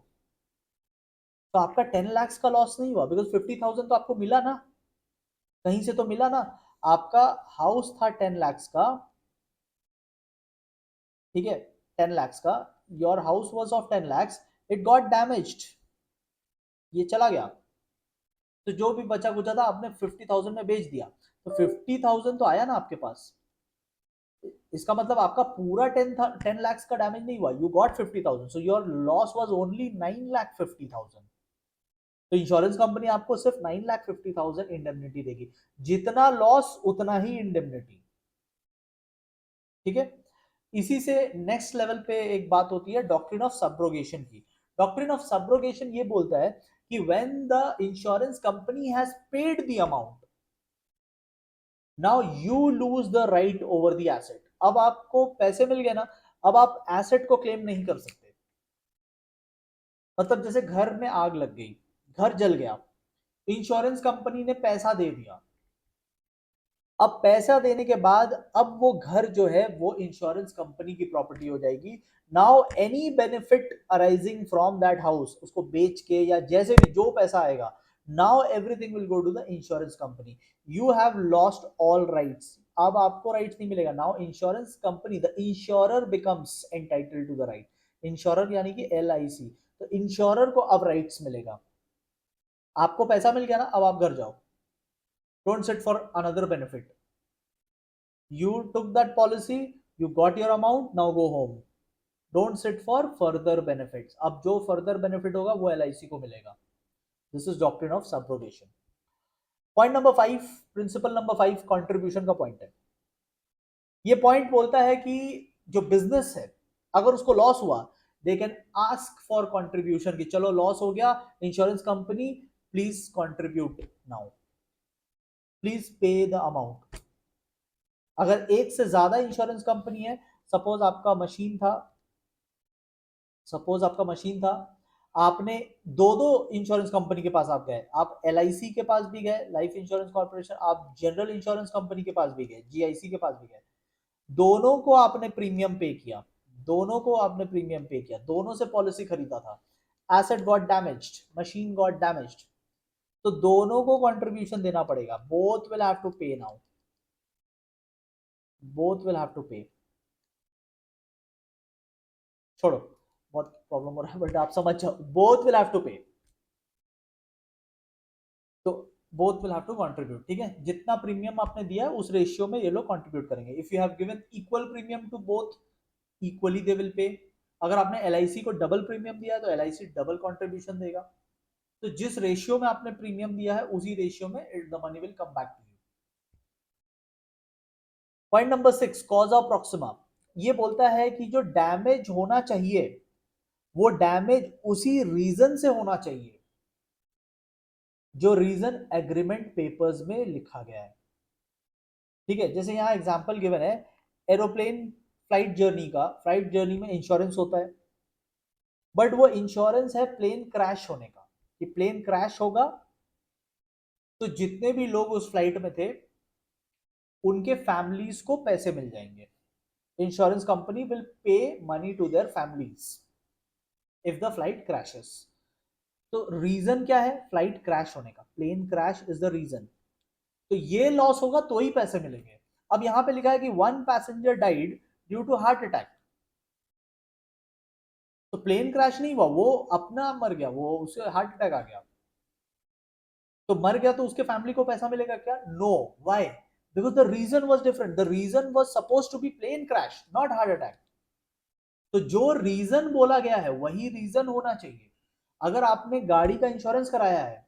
Speaker 1: तो आपका 10 लाख का लॉस नहीं हुआ बिकॉज 50,000 तो आपको मिला ना, कहीं से तो मिला ना. आपका हाउस था 10 लाख का, ठीक है, 10 लाख का, your house was of 10 lakh, it got damaged, ये चला गया, तो जो भी बचा कुचा था आपने 50,000 में बेच दिया, तो 50,000 तो आया ना आपके पास. इसका मतलब आपका पूरा 10 लाख का डैमेज नहीं हुआ, you got 50,000, so your loss was only 9,50,000. तो इंश्योरेंस कंपनी आपको सिर्फ 9,50,000 इंडेमनिटी देगी. जितना लॉस उतना ही इंडेमनिटी. ठीक है, इसी से नेक्स्ट लेवल पे एक बात होती है डॉक्ट्रिन ऑफ सब्रोगेशन की. डॉक्ट्रिन ऑफ सब्रोगेशन ये बोलता है कि when the insurance company has paid the amount, now you lose the right over the asset. अब आपको पैसे मिल गए ना, अब आप एसेट को क्लेम नहीं कर सकते. मतलब जैसे घर में आग लग गई, घर जल गया, इंश्योरेंस कंपनी ने पैसा दे दिया. अब पैसा देने के बाद अब वो घर जो है वो इंश्योरेंस कंपनी की प्रॉपर्टी हो जाएगी. Now any benefit arising from that house, उसको बेच के या जैसे भी जो पैसा आएगा, now everything will go to the insurance company. You have lost all rights. अब आपको राइट्स नहीं मिलेगा. Now insurance company, the insurer becomes entitled to the right. Insurer यानी कि LIC, तो इंश्योरर को अब राइट्स मिलेगा. आपको पैसा मिल गया ना, अब आप घर जाओ. Don't sit for another benefit. You took that policy, you got your amount, now go home. Don't sit for further benefits. अब जो further benefit होगा वो LIC को मिलेगा. This is doctrine of subrogation. Point number 5, principle number 5, contribution का point है. ये point बोलता है कि जो business है अगर उसको loss हुआ, they can ask for contribution कि चलो loss हो गया, insurance company please contribute now, please pay the amount. अगर एक से ज्यादा इंश्योरेंस कंपनी है, सपोज आपका मशीन था, आपने दो इंश्योरेंस कंपनी के पास आप गए, आप LIC के पास भी गए, लाइफ इंश्योरेंस कॉर्पोरेशन, आप जनरल इंश्योरेंस कंपनी के पास भी गए, GIC के पास भी गए, दोनों को आपने प्रीमियम पे किया, दोनों से पॉलिसी खरीदा था, asset got damaged, machine got damaged, तो दोनों को कंट्रीब्यूशन देना पड़ेगा. Both will have to pay now, both will have to pay. छोड़ो, बहुत प्रॉब्लम हो रहा है बट आप समझ जाओ, both will have to pay. तो both will have to contribute. ठीक है, जितना प्रीमियम आपने दिया है उस रेशियो में ये लोग कंट्रीब्यूट करेंगे. If you have given equal premium to both, equally they will pay. अगर आपने LIC को डबल प्रीमियम दिया है तो LIC डबल कंट्रीब्यूशन देगा. तो जिस रेशियो में आपने प्रीमियम दिया है उसी रेशियो में the money will come back to you. Point number 6, cause of proxima, ये बोलता है कि जो डैमेज होना चाहिए वो डैमेज उसी रीजन से होना चाहिए जो रीजन एग्रीमेंट पेपर्स में लिखा गया है। ठीक है, जैसे यहाँ एग्जांपल गिवन है एरोप्लेन फ्लाइट जर्नी का, फ्लाइट जर्नी में इंश्योरेंस होता है, बट वो इंश्योरेंस है प्लेन क्रैश होने का, कि प्लेन क्रैश होगा तो जितने भी लोग उस फ्लाइट में थे उनके फैमिलीज को पैसे मिल जाएंगे। Insurance company will pay money to their families if the flight crashes. तो रीजन क्या है? फ्लाइट क्रैश होने का, plane crash is the reason. तो ये लॉस होगा तो ही पैसे मिलेंगे। अब यहां पे लिखा है कि 1 passenger died due to heart attack, तो प्लेन क्रैश नहीं हुआ, वो अपना मर गया, वो उसे हार्ट अटैक आ गया, तो मर गया तो उसके फैमिली को पैसा मिलेगा क्या? No. Why? Because the reason was different, the reason was suppose to be plane crash not heart attack. तो जो रीजन बोला गया है वही रीजन होना चाहिए। अगर आपने गाड़ी का इंश्योरेंस कराया है,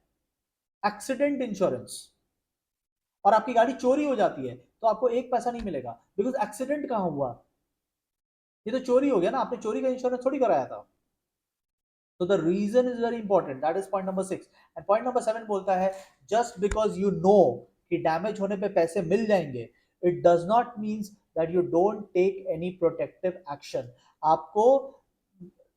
Speaker 1: एक्सीडेंट इंश्योरेंस, और आपकी गाड़ी चोरी हो जाती है तो आपको एक पैसा नहीं मिलेगा, बिकॉज एक्सीडेंट कहां हुआ? ये तो चोरी हो गया ना, आपने चोरी का इंश्योरेंस थोड़ी कराया था। तो the reason is very important, that is point number 6। And point number 7 बोलता है जस्ट बिकॉज यू नो कि डैमेज होने पे पैसे मिल जाएंगे, it does not means that you don't take any protective action. आपको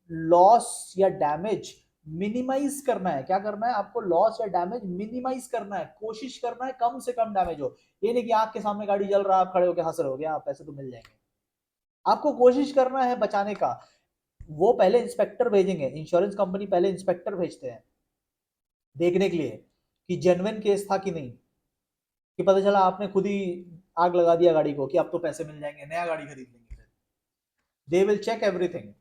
Speaker 1: लॉस या डैमेज मिनिमाइज करना है। क्या करना है? आपको लॉस या डैमेज मिनिमाइज करना है, कोशिश करना है कम से कम डैमेज हो। ये नहीं कि आंख के सामने गाड़ी जल रहा है आप खड़े होकर हंस रहे हो, आप पैसे तो मिल जाएंगे। आपको कोशिश करना है बचाने का। वो पहले इंस्पेक्टर भेजेंगे, इंश्योरेंस कंपनी पहले इंस्पेक्टर भेजते हैं देखने के लिए कि जेन्युइन केस था कि नहीं, कि पता चला आपने खुद ही आग लगा दिया गाड़ी को कि अब तो पैसे मिल जाएंगे, नया गाड़ी खरीद लेंगे। फिर दे विल चेक एवरीथिंग।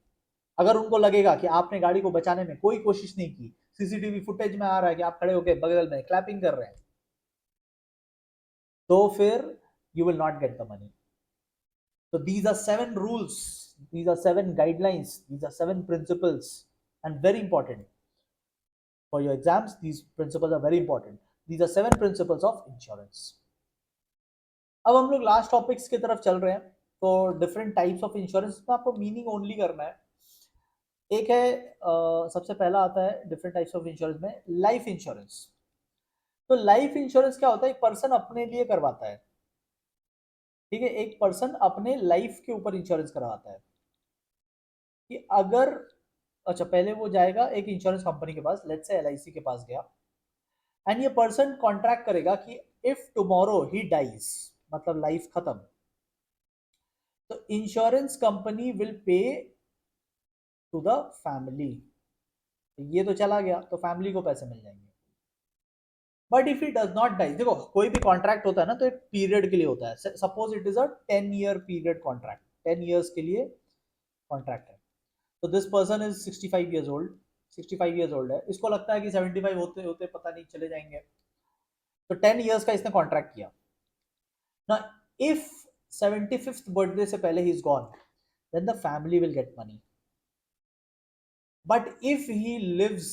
Speaker 1: अगर उनको लगेगा कि आपने गाड़ी को बचाने में कोई कोशिश नहीं की, सीसीटीवी फुटेज में आ रहा है कि आप खड़े होकर बगल में क्लैपिंग कर रहे हैं, तो फिर you will not get the money. So these are 7 rules, these are 7 guidelines, these are 7 principles, and very important for your exams. These principles are very important. These are 7 principles of insurance. अब हम लोग last topics की तरफ चल रहे हैं। तो different types of insurance में आपको मीनिंग ओनली करना है। एक है सबसे पहला आता है डिफरेंट टाइप्स ऑफ इंश्योरेंस में लाइफ इंश्योरेंस। तो लाइफ इंश्योरेंस क्या होता है? एक पर्सन अपने लिए करवाता है। ठीक है, एक पर्सन अपने लाइफ के ऊपर इंश्योरेंस करवाता है कि अगर, अच्छा पहले वो जाएगा एक इंश्योरेंस कंपनी के पास, लेट्स से एलआईसी के पास गया, एंड ये पर्सन कॉन्ट्रैक्ट करेगा कि इफ टुमारो ही डाइज, मतलब लाइफ खत्म, तो insurance company will pay to the family. ये तो चला गया तो फैमिली को पैसे मिल जाएंगे। But if he does not die, देखो कोई भी कॉन्ट्रैक्ट होता है ना तो एक पीरियड के लिए होता है। Suppose it is a 10 year period contract, 10 years के लिए कॉन्ट्रैक्ट है। तो this person is 65 years old, 65 years old है, इसको लगता है कि 75 होते होते पता नहीं चले जाएंगे, तो 10 ईयर्स का इसने कॉन्ट्रैक्ट किया ना। इफ 75th बर्थडे से पहले ही is gone, then the family will get money. But if he lives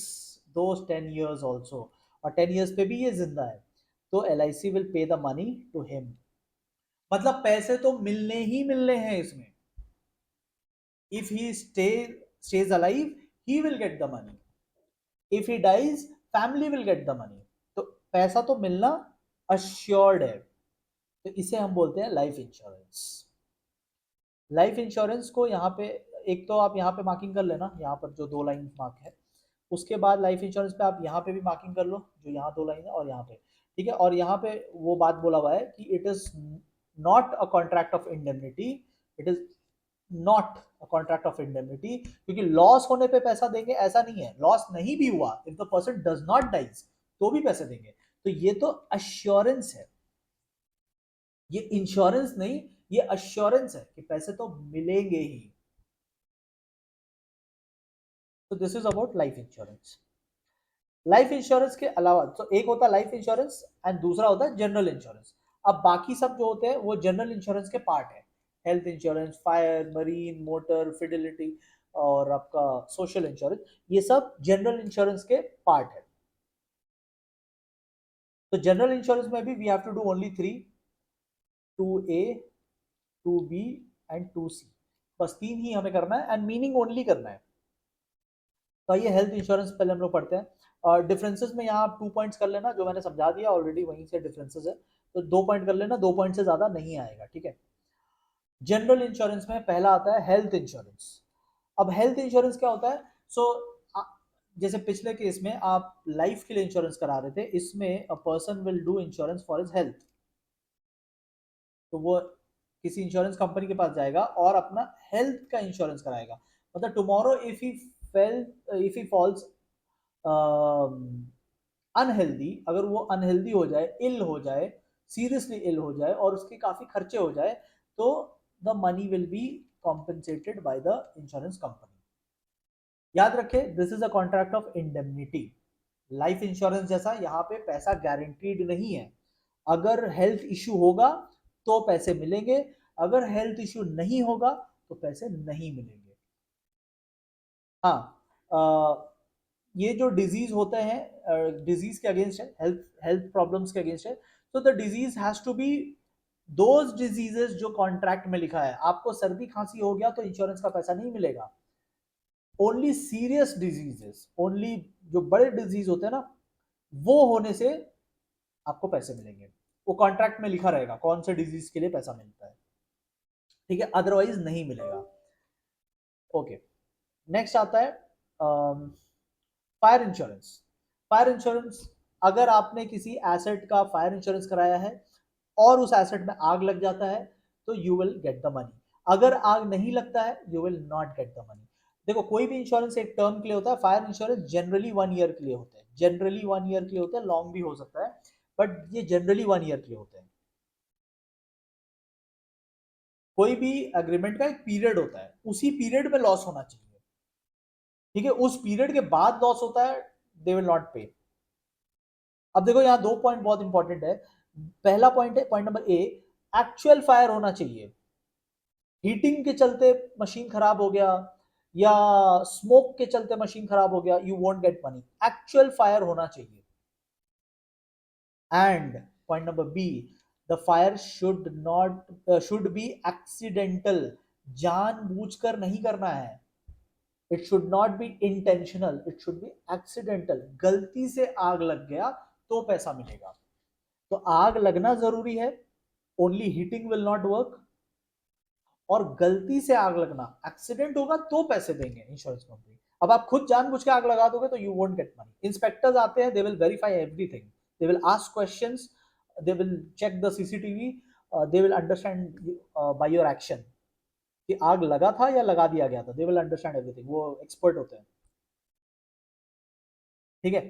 Speaker 1: those 10 years also, और 10 ईयर्स पे भी ये जिंदा है, तो LIC will pay the money to him. मतलब पैसे तो मिलने ही मिलने हैं इसमें। If he stays alive, he will get the money. If he dies, family will get the money. तो पैसा तो मिलना assured है। तो इसे हम बोलते हैं लाइफ इंश्योरेंस। लाइफ इंश्योरेंस को यहाँ पे, एक तो आप यहाँ पे मार्किंग कर लेना, यहाँ पर जो 2 लाइन मार्क है, उसके बाद लाइफ इंश्योरेंस पे आप यहाँ पे भी मार्किंग कर लो, जो यहाँ 2 लाइन है, और यहाँ पे। ठीक है, और यहाँ पे वो बात बोला हुआ है कि it is not a contract of indemnity, it is not a contract of indemnity, क्योंकि लॉस होने पे पैसा देंगे ऐसा नहीं है। लॉस नहीं भी हुआ, if the person does not dies, तो भी पैसे देंगे। तो ये तो अश्योरेंस है, ये इंश्योरेंस नहीं, ये अश्योरेंस है कि पैसे तो मिलेंगे ही। तो this is about life insurance. Life insurance के अलावा तो एक होता है लाइफ इंश्योरेंस एंड दूसरा होता है जनरल इंश्योरेंस। अब बाकी सब जो होते हैं वो जनरल इंश्योरेंस के पार्ट है। Health insurance, fire, marine, motor, Fidelity, और आपका सोशल इंश्योरेंस, ये सब जनरल इंश्योरेंस के पार्ट है। तो जनरल इंश्योरेंस में भी we have to do only 3, 2A 2B and 2C, बस 3 ही हमें करना है एंड मीनिंग ओनली करना है। तो ये हेल्थ इंश्योरेंस पहले हम लोग पढ़ते हैं। और डिफरेंसेस में यहाँ आप 2 पॉइंट्स कर लेना, जो मैंने समझा दिया ऑलरेडी, वहीं से डिफरेंसेस है, तो 2 पॉइंट कर लेना, 2 पॉइंट से ज्यादा नहीं आएगा, ठीक है। जनरल इंश्योरेंस में पहला आता है हेल्थ इंश्योरेंस। अब हेल्थ इंश्योरेंस क्या होता है? सो जैसे पिछले केस में आप लाइफ के लिए इंश्योरेंस करा रहे थे, इसमें a person will do insurance for his health. तो वो किसी इंश्योरेंस कंपनी के पास जाएगा और अपना हेल्थ का इंश्योरेंस कराएगा। मतलब tomorrow if he falls unhealthy, अगर वो अनहेल्दी हो जाए, इल हो जाए, सीरियसली इल हो जाए और उसके काफी खर्चे हो जाए, तो the money will be compensated by the insurance company. याद रखें, this is a contract of indemnity. Life insurance जैसा यहाँ पे पैसा गारंटीड नहीं है। अगर हेल्थ इश्यू होगा तो पैसे मिलेंगे, अगर हेल्थ इश्यू नहीं होगा तो पैसे नहीं मिलेंगे। हाँ, ये जो डिजीज होते हैं, डिजीज के अगेंस्ट है, हेल्थ हेल्थ प्रॉब्लम्स के अगेंस्ट है। तो the disease has to be those diseases जो कॉन्ट्रैक्ट में लिखा है। आपको सर्दी खांसी हो गया तो इंश्योरेंस का पैसा नहीं मिलेगा। ओनली सीरियस डिजीजेस, ओनली जो बड़े डिजीज होते हैं ना, वो होने से आपको पैसे मिलेंगे। वो कॉन्ट्रैक्ट में लिखा रहेगा कौन से डिजीज के लिए पैसा मिलता है, ठीक है, अदरवाइज नहीं मिलेगा। ओके, नेक्स्ट आता है फायर इंश्योरेंस। फायर इंश्योरेंस, अगर आपने किसी एसेट का फायर इंश्योरेंस कराया है और उस एसेट में आग लग जाता है तो you will get the money. अगर आग नहीं लगता है you will not get the money. देखो, कोई भी इंश्योरेंस एक टर्म के लिए होता है। फायर इंश्योरेंस जनरली 1 ईयर के लिए होते हैं, जनरली 1 ईयर के लिए होते हैं, लॉन्ग भी हो सकता है, बट ये जनरली 1 ईयर के लिए होते हैं। कोई भी एग्रीमेंट का एक पीरियड होता है, उसी पीरियड में लॉस होना चाहिए, ठीक है। उस पीरियड के बाद लॉस होता है, दे विल नॉट पे। अब देखो, यहाँ 2 पॉइंट बहुत इंपॉर्टेंट है। पहला पॉइंट है, point number A, actual fire होना चाहिए। हीटिंग के चलते मशीन खराब हो गया या स्मोक के चलते मशीन खराब हो गया, you won't get money. Actual fire होना चाहिए। And point number B, the fire should be accidental. जानबूझकर नहीं करना है। It should not be intentional, it should be accidental. गलती से आग लग गया तो पैसा मिलेगा। तो आग लगना जरूरी है, only heating will not work. और गलती से आग लगना, एक्सीडेंट होगा तो पैसे देंगे इंश्योरेंस कंपनी। अब आप खुद जानबूझ के आग लगा दोगे तो you won't get money. Inspectors आते हैं, they will verify everything, they will ask questions, they will check the CCTV, they will understand by your action कि आग लगा था या लगा दिया गया था। दे विल अंडरस्टैंड एवरीथिंग, वो एक्सपर्ट होते हैं, ठीक है।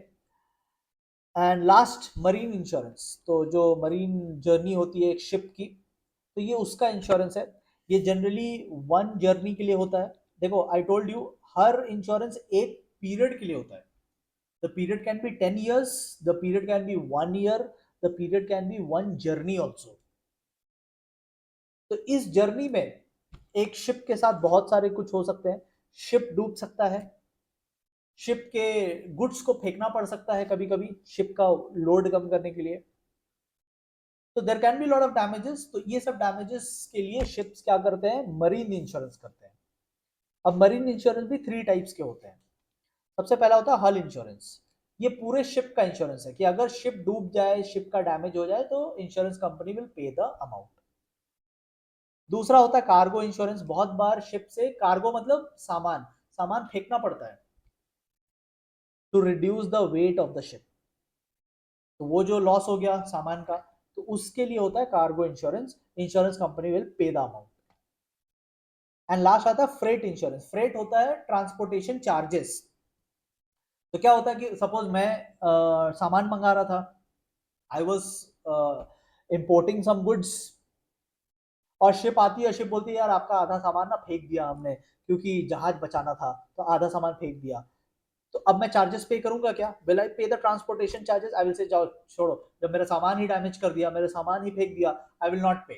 Speaker 1: And last, marine insurance. तो जो मरीन जर्नी होती है एक शिप की, तो ये उसका इंश्योरेंस है। ये जनरली 1 जर्नी के लिए होता है। देखो, आई टोल्ड यू, हर इंश्योरेंस एक पीरियड के लिए होता है। The period can be 10 years, the period can be 1 year, the period can be 1 journey also. तो इस जर्नी में एक शिप के साथ बहुत सारे कुछ हो सकते हैं। शिप डूब सकता है, शिप के गुड्स को फेंकना पड़ सकता है कभी कभी शिप का लोड कम करने के लिए। तो there can be lot of damages. तो ये सब डैमेजेस के लिए शिप्स क्या करते हैं? मरीन इंश्योरेंस करते हैं। अब मरीन इंश्योरेंस भी 3 टाइप्स के होते हैं। सबसे पहला होता है हल इंश्योरेंस। ये पूरे शिप का इंश्योरेंस है कि अगर शिप डूब जाए, शिप का डैमेज हो जाए, तो insurance company will pay the amount. दूसरा होता है कार्गो इंश्योरेंस। बहुत बार शिप से, कार्गो मतलब सामान, सामान फेंकना पड़ता है to reduce the weight of the ship. तो वो जो लॉस हो गया सामान का, तो उसके लिए होता है cargo insurance. Insurance company will pay the amount. And last आता है फ्रेट इंश्योरेंस। फ्रेट होता है ट्रांसपोर्टेशन चार्जेस। तो क्या होता है कि सपोज मैं सामान मंगा रहा था, I was importing some goods, और शिप आती है, शिप बोलती है यार आपका आधा सामान ना फेंक दिया हमने, क्योंकि जहाज बचाना था तो आधा सामान फेंक दिया। तो अब मैं चार्जेस पे करूंगा क्या? विल आई पे the transportation charges? I will say जाओ छोड़ो, जब मेरा सामान ही डैमेज कर दिया, मेरे सामान ही फेंक दिया, आई विल नॉट पे।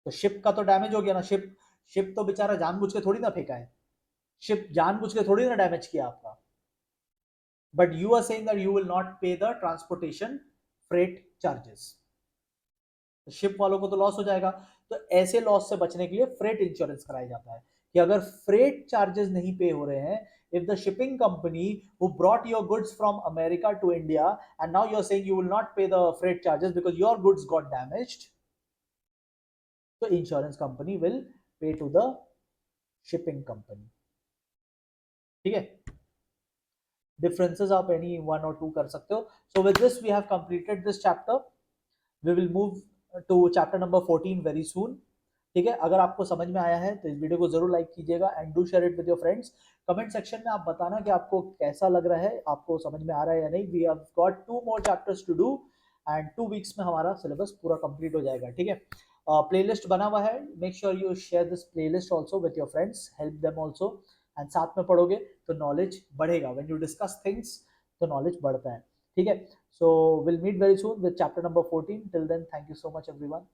Speaker 1: तो शिप का तो डैमेज हो गया ना। शिप शिप तो बेचारा जानबूझ के थोड़ी ना फेंका है, शिप जानबूझ के थोड़ी ना डैमेज किया आपका। But you are saying that you will not pay the transportation freight charges. Ship वालों को तो लॉस हो जाएगा। तो ऐसे लॉस से बचने के लिए फ्रेट इंश्योरेंस कराया जाता है कि अगर फ्रेट चार्जेस नहीं पे हो रहे हैं, if the shipping company who brought your goods from America to India and now you're saying you will not pay the freight charges because your goods got damaged, so insurance company will pay to the shipping company. ठीक है, differences आप any one or two कर सकते हो. So with this we have completed this chapter. We will move to chapter number 14 very soon. ठीक है, अगर आपको समझ में आया है तो इस वीडियो को जरूर लाइक कीजिएगा and do share it with your friends. Comment section में आप बताना कि आपको कैसा लग रहा है, आपको समझ में आ रहा है या नहीं. We have got 2 more chapters to do and 2 weeks में हमारा सिलेबस पूरा कंप्लीट हो जाएगा. ठीक है, प्लेलिस्ट बना हुआ है, make sure you share this playlist also with your friends, help them also, and साथ में पढ़ोगे तो नॉलेज बढ़ेगा. व्हेन यू डिस्कस थिंग्स तो नॉलेज बढ़ता है. ठीक है, so we'll meet very soon with chapter number 14. Till then, thank you so much everyone.